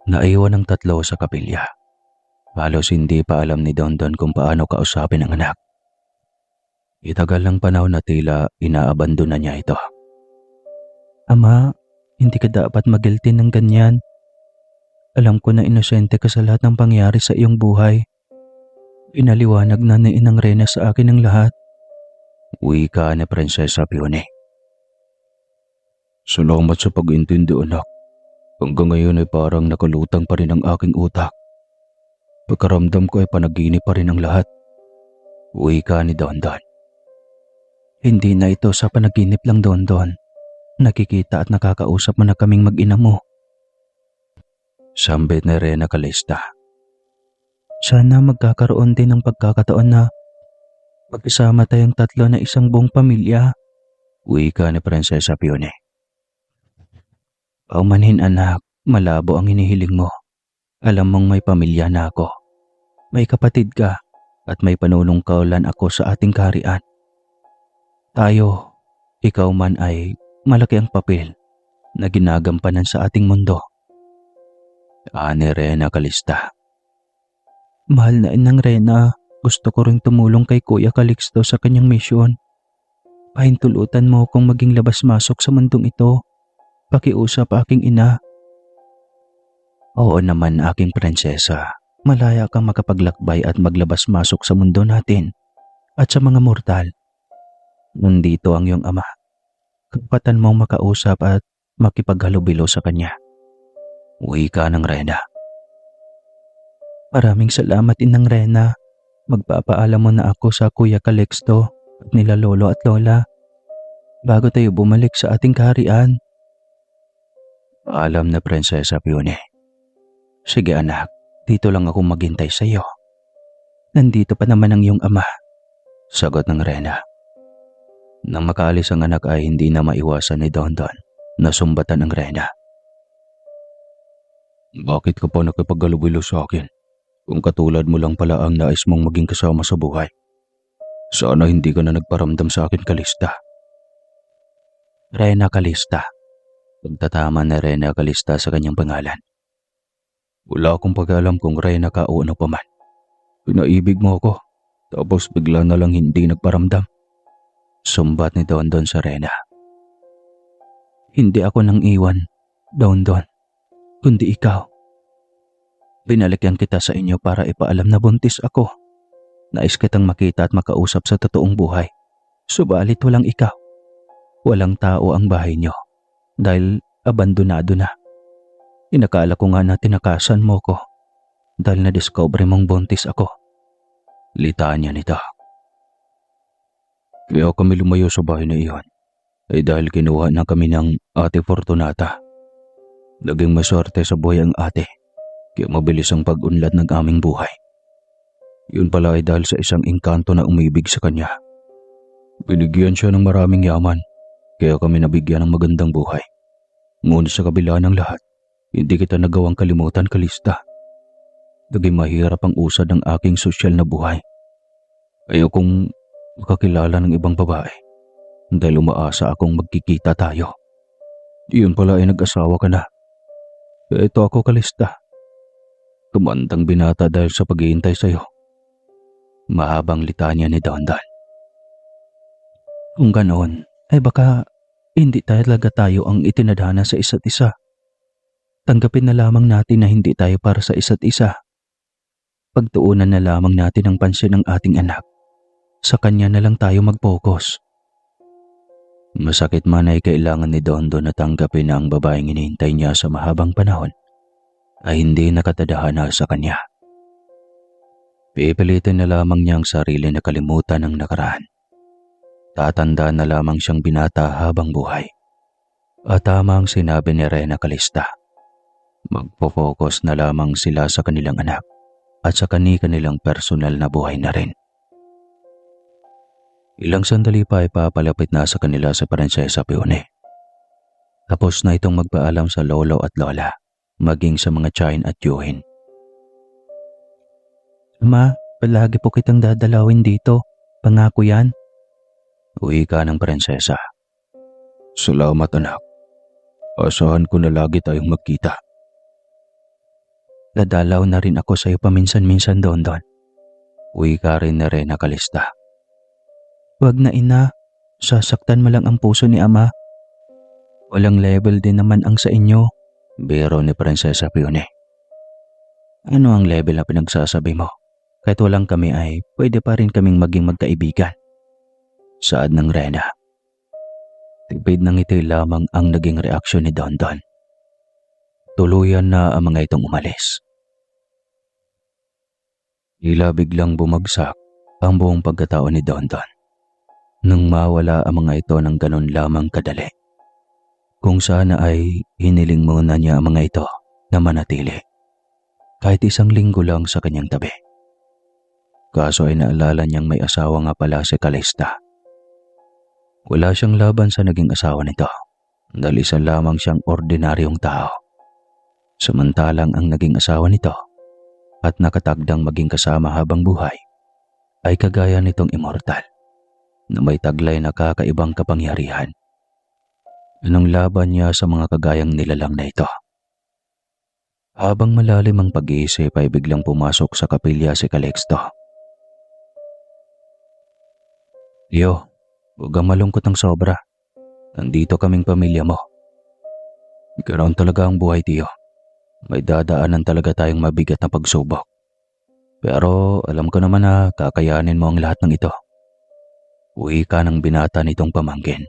Naiwan ang tatlo sa kapilya. Halos hindi pa alam ni Dondon kung paano kausapin ang anak. Itagal ng panahon na tila inaabandona niya ito. Ama, hindi ka dapat magilty ng ganyan. Alam ko na inosente ka sa lahat ng pangyari sa iyong buhay. Pinaliwanag na ni Inang Rena sa akin ang lahat. Wika ni Prinsesa Pione. Salamat sa pag-intindi, anak. Hanggang ngayon ay parang nakalutang pa rin ang aking utak. Pagkaramdam ko ay panaginip pa rin ang lahat. Wika ni Dondon. Hindi na ito sa panaginip lang, Dondon. Nakikita at nakakausap mo na kaming mag-ina mo. Sambit ni Rena Calista. Sana magkakaroon din ng pagkakataon na magkasama tayong tatlo na isang buong pamilya. Wika ni Prinsesa Pione. Paumanhin anak, malabo ang hinihiling mo. Alam mong may pamilya na ako. May kapatid ka at may panunungkalan ako sa ating kaharian. Tayo, ikaw man ay malaki ang papel na ginagampanan sa ating mundo. Ani Rena Calista. Mahal na inang Rena, gusto ko ring tumulong kay Kuya Calixto sa kanyang misyon. Pahintulutan mo kung maging labas-masok sa mundong ito. Pakiusap aking ina. Oo naman aking prinsesa. Malaya kang makapaglakbay at maglabas-masok sa mundo natin at sa mga mortal. Nandito ang iyong ama. Kapatan mong makausap at makipaghalubilo sa kanya. Wika ng Rena. Maraming salamat inang Rena. Magpapaalam mo na ako sa Kuya Calixto at nila lolo at lola bago tayo bumalik sa ating kaharian. Alam na Prinsesa Pione. Sige anak, dito lang ako maghintay sa iyo. Nandito pa naman ang iyong ama. Sagot ng Rena. Nang makaalis ang anak ay hindi na maiwasan ni Dondon na sumbatan ang Rena. Bakit ka pa nakipaggalubilo sa akin? Kung katulad mo lang pala ang nais mong maging kasama sa buhay. Sana hindi ka na nagparamdam sa akin, Calista. Rena Calista. Pagtatama na Rena Calista sa kanyang pangalan. Wala akong pag-alam kung Rena ka o ano pa man. Pinaibig mo ako, tapos bigla na lang hindi nagparamdam. Sumbat ni Dondon sa Rena. Hindi ako nang iwan, Dondon, kundi ikaw. Binalikan kita sa inyo para ipaalam na buntis ako. Nais kitang makita at makausap sa totoong buhay. Subalit walang ikaw. Walang tao ang bahay niyo dahil abandonado na. Inakala ko nga na tinakasan mo ko dahil na-discover mong buntis ako. Litanya nito. Kaya kami lumayo sa bahay na iyon ay dahil kinuha na kami ng Ate Fortunata. Naging maswerte sa buhay ang ate, kaya mabilis ang pag-unlad ng aming buhay. Yun pala ay dahil sa isang engkanto na umibig sa kanya. Binigyan siya ng maraming yaman, kaya kami nabigyan ng magandang buhay. Ngunit sa kabila ng lahat, hindi kita nagawang kalimutan, Calista. Naging mahirap ang usad ng aking sosyal na buhay. Ayokong makakilala ng ibang babae dahil umaasa akong magkikita tayo. Yun pala ay nag-asawa ka na. Kaya ito ako, Calista. Kumandang binata dahil sa paghihintay sa'yo. Mahabang litanya ni Dondon. Kung ganoon, ay baka hindi talaga tayo ang itinadhana sa isa't isa. Tanggapin na lamang natin na hindi tayo para sa isa't isa. Pagtuunan na lamang natin ang pansin ng ating anak. Sa kanya na lang tayo mag-focus. Masakit man ay kailangan ni Dondon na tanggapin na ang babaeng hinihintay niya sa mahabang panahon ay hindi nakatadhana sa kanya. Pipilitin na lamang niya ang sarili na kalimutan ng nakaraan. Tatanda na lamang siyang binata habang buhay. At tama ang sinabi ni Rena Calista. Magpo-focus na lamang sila sa kanilang anak at sa kanilang personal na buhay na rin. Ilang sandali pa ay papalapit na sa kanila sa Prinsesa Pione. Tapos na itong magpaalam sa lolo at lola, maging sa mga tiyahin at tiyuhin. Ma, palagi po kitang dadalawin dito. Pangako yan. Uwi ka ng prinsesa. Salamat anak. Asahan ko na lagi tayong magkita. Dadalaw na rin ako sa iyo paminsan-minsan, Dondon. Uwi ka rin na Rena Calista. Wag na ina, sasaktan mo lang ang puso ni ama. Walang level din naman ang sa inyo. Biro ni Prinsesa Pione. Ano ang level na pinagsasabi mo? Kahit walang kami ay pwede pa rin kaming maging magkaibigan. Saad ng Rena. Tipid ng ngiti lamang ang naging reaksyon ni Dondon. tuluyan na ang mga itong umalis. Tila biglang bumagsak ang buong pagkatao ni Dondon nang mawala ang mga ito ng ganun lamang kadali. Kung sana ay hiniling muna niya ang mga ito na manatili kahit 1 linggo lang sa kanyang tabi. Kaso ay naalala niyang may asawa nga pala si Calista. Wala siyang laban sa naging asawa nito dahil isa lamang siyang ordinaryong tao. Samantalang ang naging asawa nito at nakatagdang maging kasama habang buhay ay kagaya nitong immortal na may taglay na kakaibang kapangyarihan. Anong laban niya sa mga kagayang nilalang na ito? Habang malalim ang pag-iisip ay biglang pumasok sa kapilya si Calixto. Tio, huwag kang malungkot ng sobra. Nandito kaming pamilya mo. Ganoon talaga ang buhay, Tio. May dadaanan talaga tayong mabigat na pagsubok. Pero alam ko naman na kakayanin mo ang lahat ng ito. Uwi ka ng binata nitong pamangkin.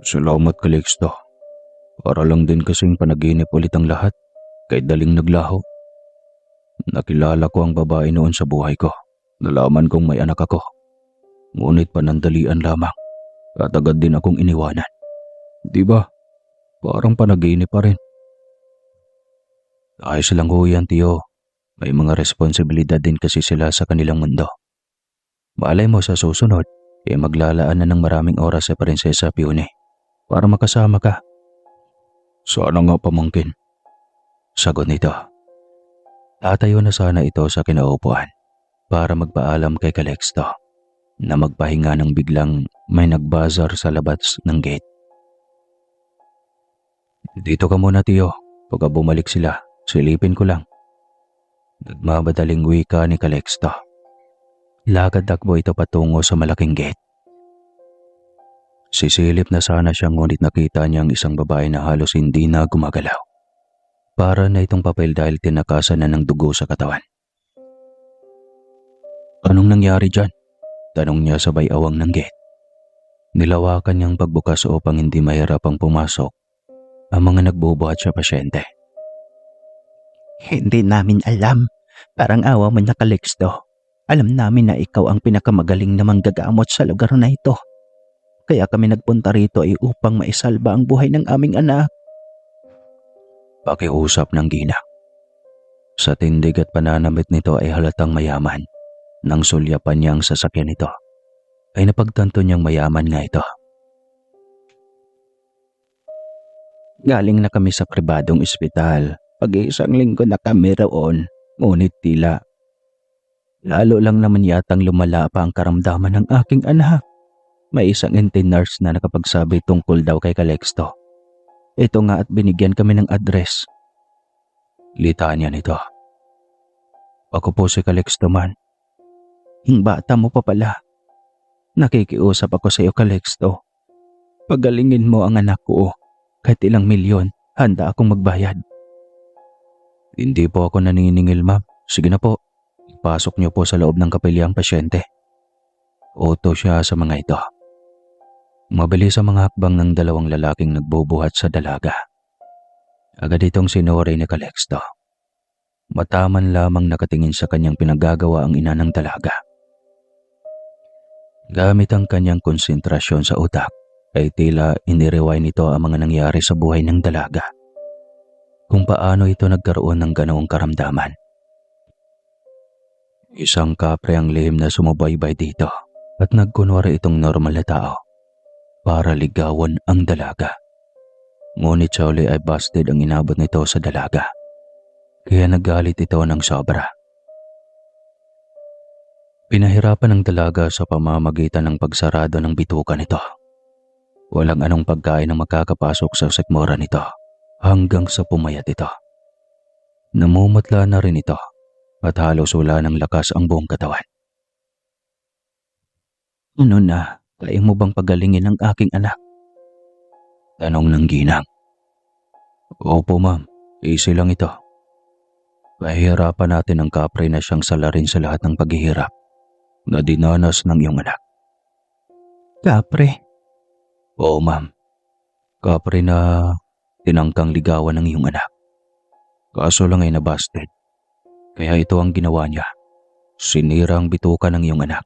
Salamat, Calixto. Para lang din kasing panaginip ulit ang lahat, kahit daling naglaho. Nakilala ko ang babae noon sa buhay ko. Nalaman kong may anak ako. Ngunit panandalian lamang at agad din akong iniwanan. Di ba? Parang panaginip pa rin. Ayos lang ho yan, Tio. May mga responsibilidad din kasi sila sa kanilang mundo. Malay mo sa susunod, maglalaan na ng maraming oras sa Prinsesa Pione para makasama ka. Sana nga, pamangkin. Sagot nito. Tatayo na sana ito sa kinaupuan para magpaalam kay Calixto na magpahinga nang biglang may nagbuzzer sa labas ng gate. Dito ka muna, Tio. Pagka bumalik sila, silipin ko lang. Nagmamadaling wika ni Calixto. Lakad-takbo ito patungo sa malaking gate. Sisilip na sana siya ngunit nakita niya ang isang babae na halos hindi na gumagalaw. Para na itong papel dahil tinakasan na ng dugo sa katawan. Anong nangyari dyan? Tanong niya sabay awang ng gate. Nilawakan niyang pagbukas upang hindi mahirapang pumasok ang mga nagbubuhat sa pasyente. Hindi namin alam. Parang awa mo na, Calixto. Alam namin na ikaw ang pinakamagaling na manggagamot sa lugar na ito. Kaya kami nagpunta rito ay upang maisalba ang buhay ng aming anak. Pakiusap ng ginang. Sa tindig at pananamit nito ay halatang mayaman. Nang sulyapan niya ang sasakyan nito, ay napagtanto niyang mayaman nga ito. Galing na kami sa pribadong ospital. Pag-iisang linggo na kami roon, ngunit tila. Lalo lang naman yatang lumala pa ang karamdaman ng aking anak. May isang nurse na nakapagsabi tungkol daw kay Calixto. Ito nga at binigyan kami ng address. Litanya nito. Ako po si Calixto man. Hing bata mo pa pala. Nakikiusap ako sa iyo, Calixto. Pagalingin mo ang anak ko. Kahit ilang milyon, handa akong magbayad. Hindi po ako naniningil, ma'am. Sige na po. Ipasok niyo po sa loob ng kapilya ang pasyente. Uto siya sa mga ito. Mabilis ang mga hakbang ng dalawang lalaking nagbubuhat sa dalaga. Agad itong sinuri ni Calixto. Mataman lamang nakatingin sa kanyang pinagagawa ang ina ng dalaga. Gamit ang kanyang konsentrasyon sa utak, ay tila inirewind nito ang mga nangyari sa buhay ng dalaga. Kung paano ito nagkaroon ng ganoong karamdaman. Isang kapre ang lihim na sumubaybay dito at nagkunwari itong normal na tao para ligawan ang dalaga. Ngunit sa uli ay busted ang inabot nito sa dalaga. Kaya nagalit ito ng sobra. Pinahirapan ng dalaga sa pamamagitan ng pagsarado ng bituka nito. Walang anong pagkain ang makakapasok sa sikmura nito hanggang sa pumayat ito. Namumutla na rin ito at halos wala ng lakas ang buong katawan. Ano na? Kaya mo bang pagalingin ang aking anak? Tanong ng ginang. Opo, ma'am. Easy lang ito. Pahihirapan natin ang kapre na siyang salarin sa lahat ng paghihirap na dinanas ng iyong anak. Kapre? Oo, ma'am. Kapre na tinangkang ligawan ng iyong anak. Kaso lang ay nabasted. Kaya ito ang ginawa niya. Sinira ang bituka ng iyong anak.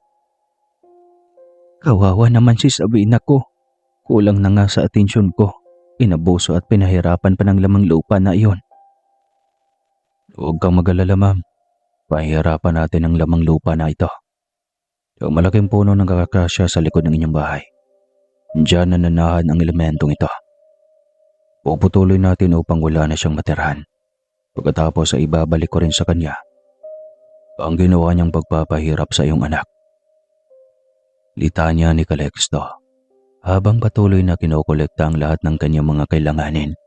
Kawawa naman si Sabina ko. Kulang na nga sa atensyon ko. Inabuso at pinahirapan pa ng lamang lupa na iyon. Huwag kang mag-alala, ma'am. Pahihirapan natin ang lamang lupa na ito. Yung malaking puno ng kakasya sa likod ng inyong bahay. Diyan nananahan ang elementong ito. Puputuloy natin upang wala na siyang matirahan. Pagkatapos ay ibabalik ko rin sa kanya ang ginawa niyang pagpapahirap sa iyong anak. Litanya ni Calixto habang patuloy na kinokolekta ang lahat ng kanyang mga kailanganin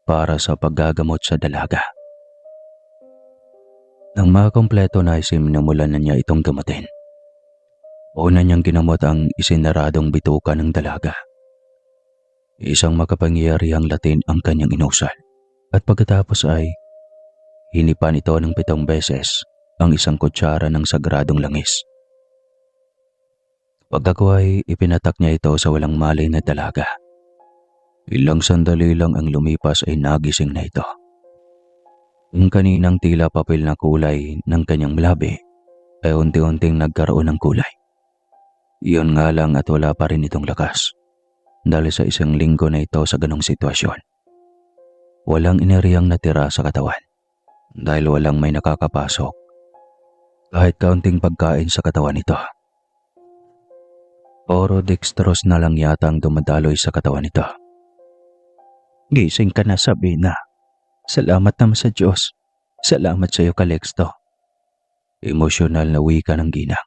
para sa paggagamot sa dalaga. Nang makompleto na ay sinimulan na niya itong gamutin. Una niyang ginamot ang isinaradong bituka ng dalaga. Isang makapangyarihang Latin ang kanyang inusal at pagkatapos ay hinipan ito ng 7 beses ang isang kutsara ng sagradong langis. Pagkakuha ay ipinatak niya ito sa walang malay na dalaga. Ilang sandali lang ang lumipas ay nagising na ito. Ang kaninang tila papel na kulay ng kanyang labi ay unti-unting nagkaroon ng kulay. Iyon nga lang at wala pa rin itong lakas dahil sa isang linggo na ito sa ganong sitwasyon. Walang enerhiyang natira sa katawan dahil walang may nakakapasok kahit kaunting pagkain sa katawan nito. Oro dextrose na lang yata ang dumadaloy sa katawan nito. Gising ka na, Sabina. Salamat naman sa Diyos. Salamat sa iyo, Calixto. Emosyonal na wika ng ginang.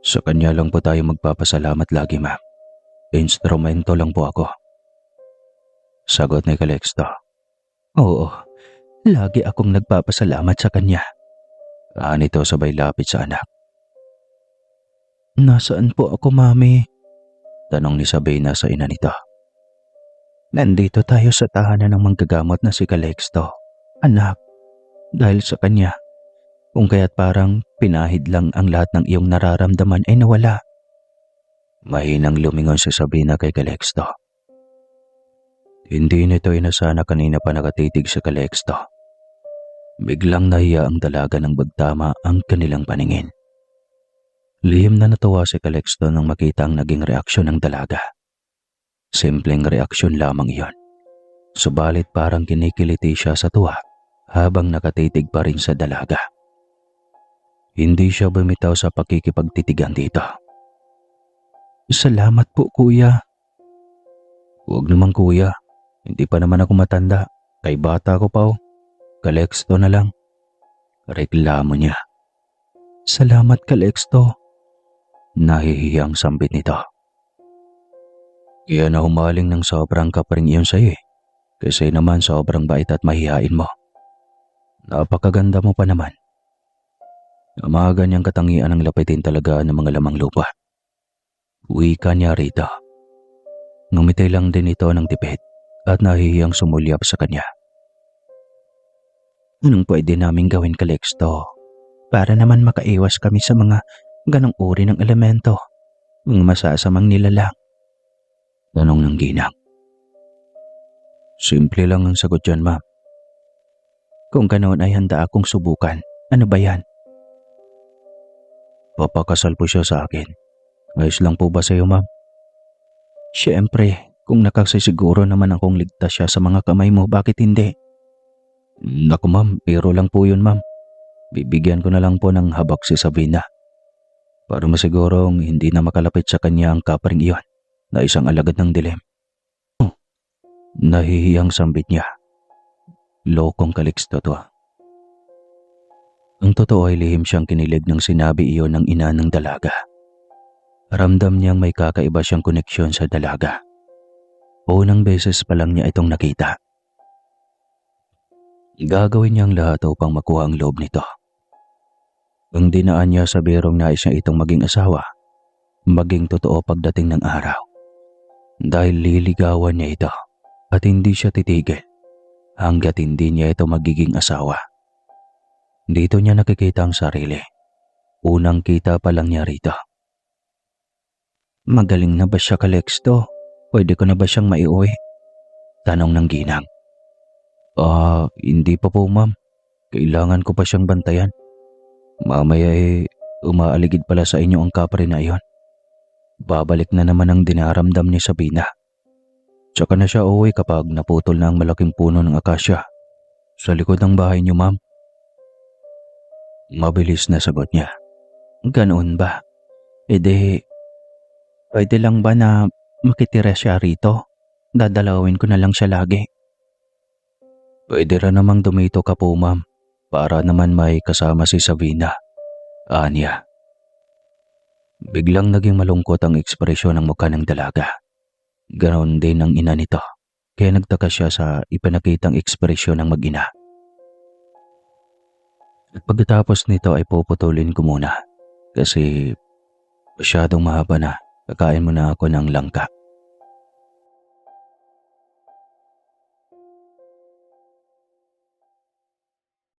Sa kanya lang po tayo magpapasalamat lagi, ma'am. Instrumento lang po ako. Sagot ni Calixto. Oo, lagi akong nagpapasalamat sa kanya. Nito sabay lapit sa anak. Nasaan po ako, Mami? Tanong ni Sabina sa ina nito. Nandito tayo sa tahanan ng manggagamot na si Calixto, anak. Dahil sa kanya, kung kaya't parang pinahid lang ang lahat ng iyong nararamdaman ay nawala. Mahinang lumingon si Sabina kay Calixto. Hindi nito inasana kanina pa nakatitig si Calixto. Biglang nahiya ang dalaga ng bagtama ang kanilang paningin. Lihim na natuwa si Calixto nang makita ang naging reaksyon ng dalaga. Simpleng reaksyon lamang iyon. Subalit parang kinikiliti siya sa tuwa habang nakatitig pa rin sa dalaga. Hindi siya bumitaw sa pakikipagtitigan dito. Salamat po, kuya. Huwag naman, kuya. Hindi pa naman ako matanda. Kay bata ko pa. Calixto na lang. Reklamo niya. Salamat, Calixto. Nahihiyang sambit nito. Kaya na humaling ng sobrang kaparing iyon sa iyo. Kasi naman sobrang bait at mahihain mo. Napakaganda mo pa naman. Ang mga ganyang katangian ang lapitin talaga ng mga lamang lupa. Wika niya rito. Ngumiti lang din ito ng tipid at nahihiyang sumulyap sa kanya. Anong pwede naming gawin, Calixto? Para naman makaiwas kami sa mga ganong uri ng elemento, ang masasamang nilalang. Tanong ng ginang. Simple lang ang sagot dyan, ma'am. Kung ganoon ay handa akong subukan. Ano ba yan? Papakasal po siya sa akin. Ayos lang po ba sa iyo, ma'am? Siyempre, kung nakasisiguro naman akong ligtas siya sa mga kamay mo, bakit hindi? Naku, ma'am, pero lang po yun, ma'am. Bibigyan ko na lang po ng habak si Sabina. Para masigurong hindi na makalapit sa kanya ang kaparing iyon na isang alagad ng dilim. Nahihiyang sambit niya. Lokong Calixto to. Ang totoo ay lihim siyang kinilig nang sinabi iyon ng ina ng dalaga. Ramdam niyang may kakaiba siyang koneksyon sa dalaga. Unang beses pa lang niya itong nakita. Gagawin niyang lahat upang makuha ang loob nito. Ang dinaan niya sa birong nais niya itong maging asawa, maging totoo pagdating ng araw. Dahil liligawan niya ito at hindi siya titigil hanggat hindi niya ito magiging asawa. Dito niya nakikita ang sarili. Unang kita pa lang niya rito. Magaling na ba siya, Calixto? Pwede ko na ba siyang maiuwi? Tanong ng ginang. Hindi pa po ma'am. Kailangan ko pa siyang bantayan. Mamaya umaaligid pala sa inyo ang kapre na iyon. Babalik na naman ang dinaramdam ni Sabina. Tsaka na siya uuwi kapag naputol na ang malaking puno ng akasya sa likod ng bahay niyo ma'am. Mabilis na sagot niya. Ganoon ba? Pwede lang ba na makitira siya rito? Dadalawin ko na lang siya lagi. Pwede rin namang dumito ka po ma'am para naman may kasama si Sabina. Anya. Biglang naging malungkot ang ekspresyon ng mukha ng dalaga. Ganon din ang ina nito, kaya nagtaka siya sa ipinakitang ekspresyon ng mag-ina. At pagkatapos nito ay puputulin ko muna kasi masyadong mahaba na. Kakain muna ako ng langka.